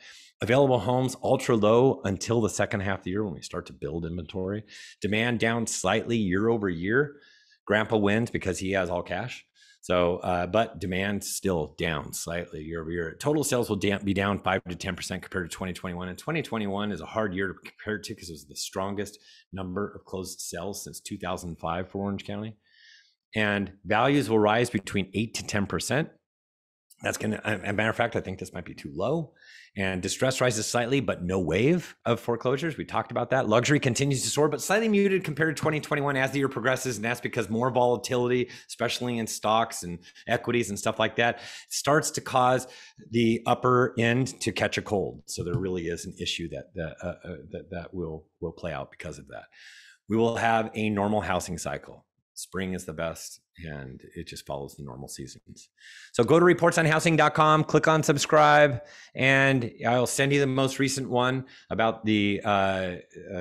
Available homes, ultra low until the second half of the year when we start to build inventory. Demand down slightly year over year. Grandpa wins because he has all cash. So, but demand still down slightly year over year. Total sales will be down 5 to 10% compared to 2021. And 2021 is a hard year to compare to because it was the strongest number of closed sales since 2005 for Orange County. And values will rise between 8 to 10%. That's going to, as a matter of fact, I think this might be too low. And distress rises slightly, but no wave of foreclosures. We talked about that. Luxury continues to soar, but slightly muted compared to 2021 as the year progresses. And that's because more volatility, especially in stocks and equities and stuff like that, starts to cause the upper end to catch a cold. So there really is an issue that will play out because of that. We will have a normal housing cycle. Spring is the best, and it just follows the normal seasons. So go to reportsonhousing.com, click on subscribe, and I'll send you the most recent one about the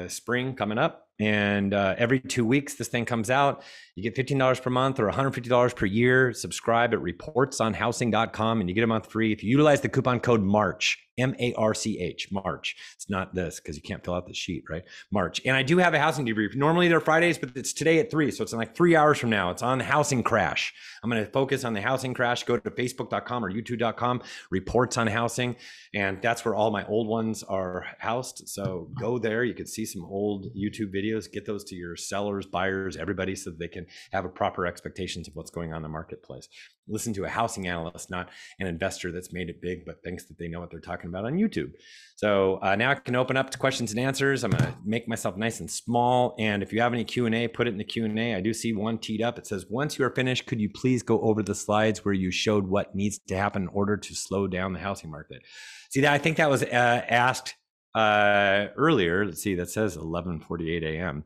spring coming up. And every 2 weeks, this thing comes out. You get $15 per month or $150 per year. Subscribe at reportsonhousing.com, and you get a month free if you utilize the coupon code MARCH, M-A-R-C-H, March. It's not this because you can't fill out the sheet, right? March. And I do have a housing debrief. Normally they're Fridays, but it's today at 3. So it's in like 3 hours from now. It's on the housing crash. I'm going to focus on the housing crash. Go to facebook.com or youtube.com, reports on housing. And that's where all my old ones are housed. So go there. You can see some old YouTube videos, get those to your sellers, buyers, everybody, so that they can have a proper expectations of what's going on in the marketplace. Listen to a housing analyst, not an investor that's made it big, but thinks that they know what they're talking about on YouTube. So now I can open up to questions and answers. I'm going to make myself nice and small. And if you have any Q&A, put it in the Q&A. I do see one teed up. It says, once you are finished, could you please go over the slides where you showed what needs to happen in order to slow down the housing market? See, that I think that was asked earlier. Let's see, that says 11:48 a.m.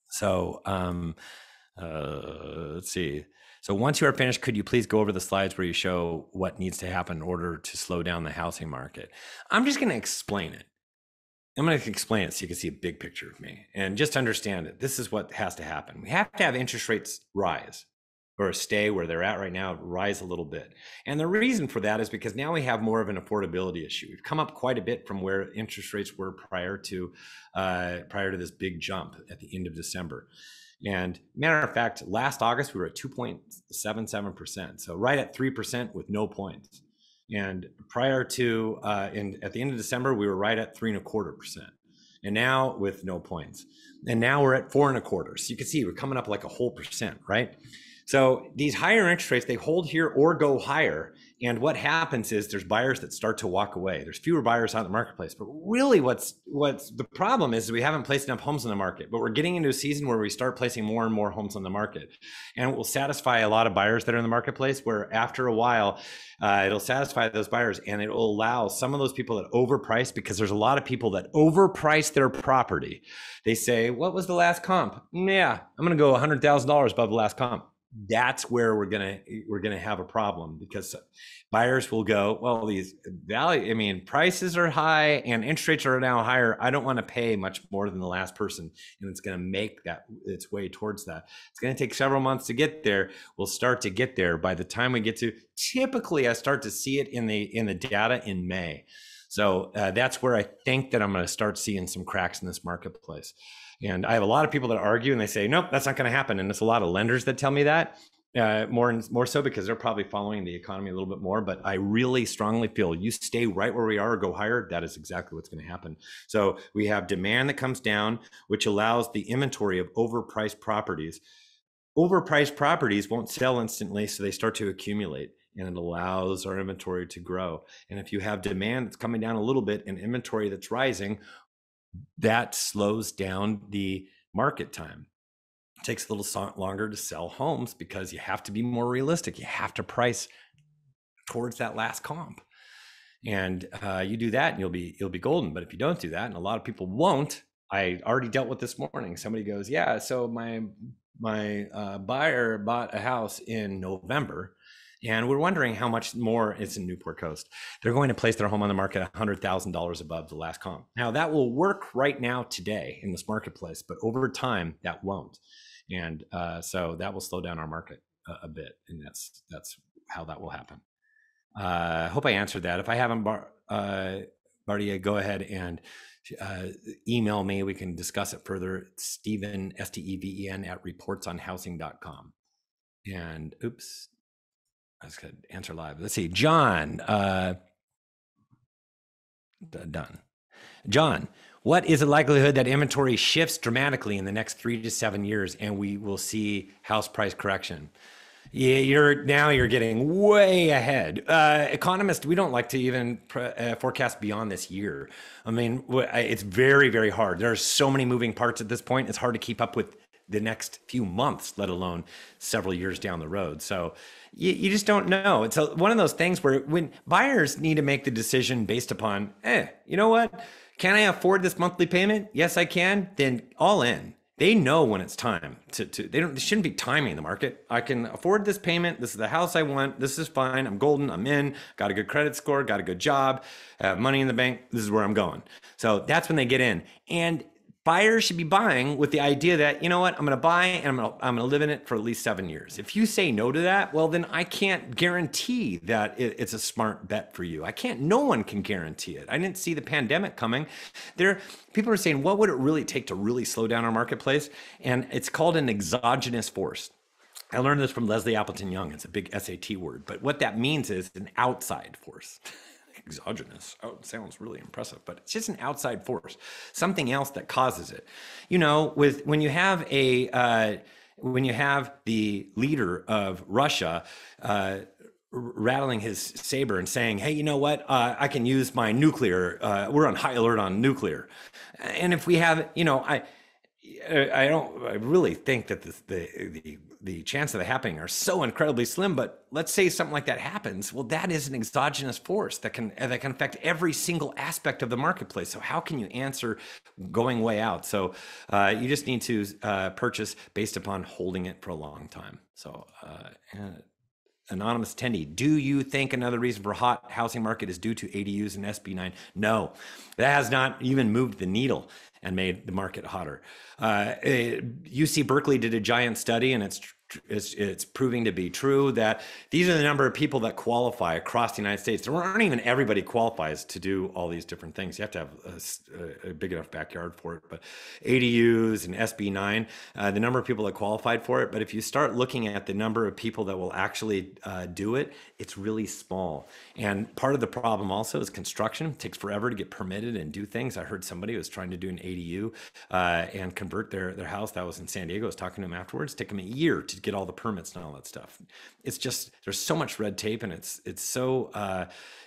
So let's see. So once you are finished, could you please go over the slides where you show what needs to happen in order to slow down the housing market? I'm just going to explain it. I'm going to explain it so you can see a big picture of me and just understand it. This is what has to happen. We have to have interest rates rise or stay where they're at right now, rise a little bit. And the reason for that is because now we have more of an affordability issue. We've come up quite a bit from where interest rates were prior to this big jump at the end of December. And matter of fact, last August, we were at 2.77%. So right at 3% with no points. And prior to, at the end of December, we were right at 3.25%. And now with no points. And now we're at 4.25. So you can see we're coming up like a whole percent, right? So these higher interest rates, they hold here or go higher. And what happens is there's buyers that start to walk away. There's fewer buyers out in the marketplace. But really what's the problem is we haven't placed enough homes in the market, but we're getting into a season where we start placing more and more homes on the market. And it will satisfy a lot of buyers that are in the marketplace, where after a while, it'll satisfy those buyers, and it will allow some of those people that overprice, because there's a lot of people that overprice their property. They say, what was the last comp? Yeah, I'm going to go $100,000 above the last comp. that's where we're gonna have a problem, because buyers will go, well, these value, I mean, prices are high and interest rates are now higher. I don't want to pay much more than the last person, and it's going to make that its way towards that. It's going to take several months to get there. We'll start to get there by the time we get to, typically I start to see it in the data in May. So that's where I think that I'm going to start seeing some cracks in this marketplace. And I have a lot of people that argue and they say, nope, that's not going to happen. And it's a lot of lenders that tell me that, more so because they're probably following the economy a little bit more. But I really strongly feel you stay right where we are or go higher, that is exactly what's going to happen. So we have demand that comes down, which allows the inventory of overpriced properties. Overpriced properties won't sell instantly, so they start to accumulate, and it allows our inventory to grow. And if you have demand that's coming down a little bit and inventory that's rising, that slows down the market time. It takes a little longer to sell homes because you have to be more realistic. You have to price towards that last comp, and you do that, and you'll be golden. But if you don't do that, and a lot of people won't, I already dealt with this morning. Somebody goes, "Yeah, so my buyer bought a house in November, and we're wondering how much more." It's in Newport Coast. They're going to place their home on the market $100,000 above the last comp. Now that will work right now today in this marketplace, but over time that won't, and so that will slow down our market a bit, and that's how that will happen. I hope I answered that. If I haven't, Bardia, go ahead and email me. We can discuss it further. Steven, Steven at reportsonhousing.com. And oops, I was going to answer live. Let's see. John, done. John, what is the likelihood that inventory shifts dramatically in the next 3 to 7 years and we will see house price correction? Yeah, you're getting way ahead. Economists, we don't like to even forecast beyond this year. I mean, it's very, very hard. There are so many moving parts at this point. It's hard to keep up with the next few months, let alone several years down the road. So you just don't know. It's one of those things where when buyers need to make the decision based upon, you know what? Can I afford this monthly payment? Yes, I can. Then all in. They know when it's time they shouldn't be timing the market. I can afford this payment. This is the house I want. This is fine. I'm golden. I'm in, got a good credit score, got a good job, have money in the bank. This is where I'm going. So that's when they get in. And buyers should be buying with the idea that, you know what, I'm going to buy and I'm going to live in it for at least 7 years. If you say no to that, well, then I can't guarantee that it's a smart bet for you. No one can guarantee it. I didn't see the pandemic coming. People are saying, what would it really take to really slow down our marketplace? And it's called an exogenous force. I learned this from Leslie Appleton Young. It's a big SAT word, but what that means is an outside force. Exogenous. Oh, it sounds really impressive, but it's just an outside force, something else that causes it. You know, when you have the leader of Russia rattling his saber and saying, "Hey, you know what? I can use my nuclear. We're on high alert on nuclear," and if we have, you know, I really think that the chance of that happening are so incredibly slim. But let's say something like that happens. Well, that is an exogenous force that can affect every single aspect of the marketplace. So how can you answer going way out? So you just need to purchase based upon holding it for a long time. So Anonymous Attendee, do you think another reason for hot housing market is due to ADUs and SB9? No, that has not even moved the needle and made the market hotter. UC Berkeley did a giant study, and it's proving to be true that these are the number of people that qualify across the United States. There aren't even everybody qualifies to do all these different things. You have to have a big enough backyard for it. But ADUs and SB9, the number of people that qualified for it. But if you start looking at the number of people that will actually do it, it's really small. And part of the problem also is construction. It takes forever to get permitted and do things. I heard somebody was trying to do an ADU and convert their house. That was in San Diego. I was talking to him afterwards. It took him a year to get all the permits and all that stuff. It's just, there's so much red tape, and it's so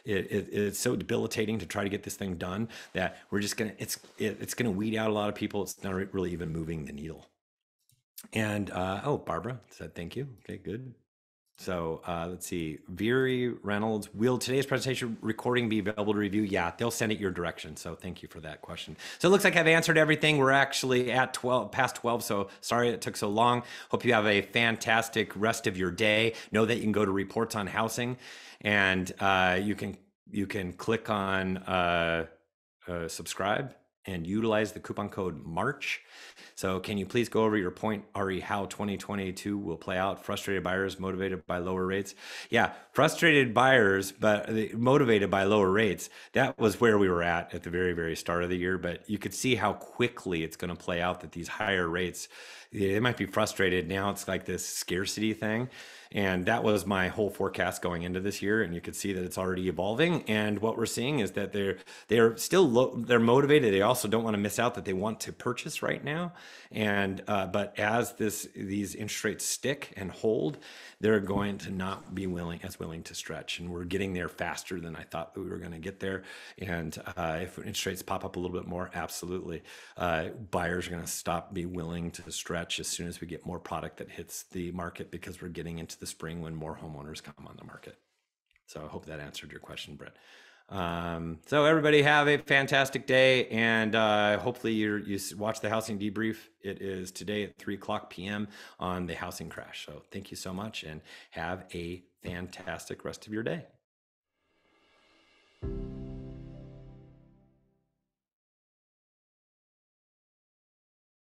debilitating to try to get this thing done that we're just gonna, it's gonna weed out a lot of people. It's not really even moving the needle. And oh, Barbara said thank you. Okay, good. So let's see. Veery Reynolds, will today's presentation recording be available to review? Yeah, they'll send it your direction. So thank you for that question. So it looks like I've answered everything. We're actually at 12, past 12. So sorry it took so long. Hope you have a fantastic rest of your day. Know that you can go to reports on housing, and you can click on subscribe and utilize the coupon code MARCH. So can you please go over your point, Ari, how 2022 will play out? Frustrated buyers motivated by lower rates. Yeah, frustrated buyers, but motivated by lower rates. That was where we were at the very, very start of the year. But you could see how quickly it's going to play out that these higher rates, they might be frustrated. Now it's like this scarcity thing. And that was my whole forecast going into this year. And you could see that it's already evolving. And what we're seeing is that they're still they're motivated. They also don't want to miss out that they want to purchase right now. And but as these interest rates stick and hold, they're going to not be willing to stretch. And we're getting there faster than I thought that we were going to get there. And if interest rates pop up a little bit more, absolutely, buyers are going to stop be willing to stretch as soon as we get more product that hits the market, because we're getting into the spring when more homeowners come on the market. So I hope that answered your question, Brett. So everybody have a fantastic day, and hopefully you watch the housing debrief. It is today at 3:00 p.m. on the housing crash. So thank you so much, and have a fantastic rest of your day.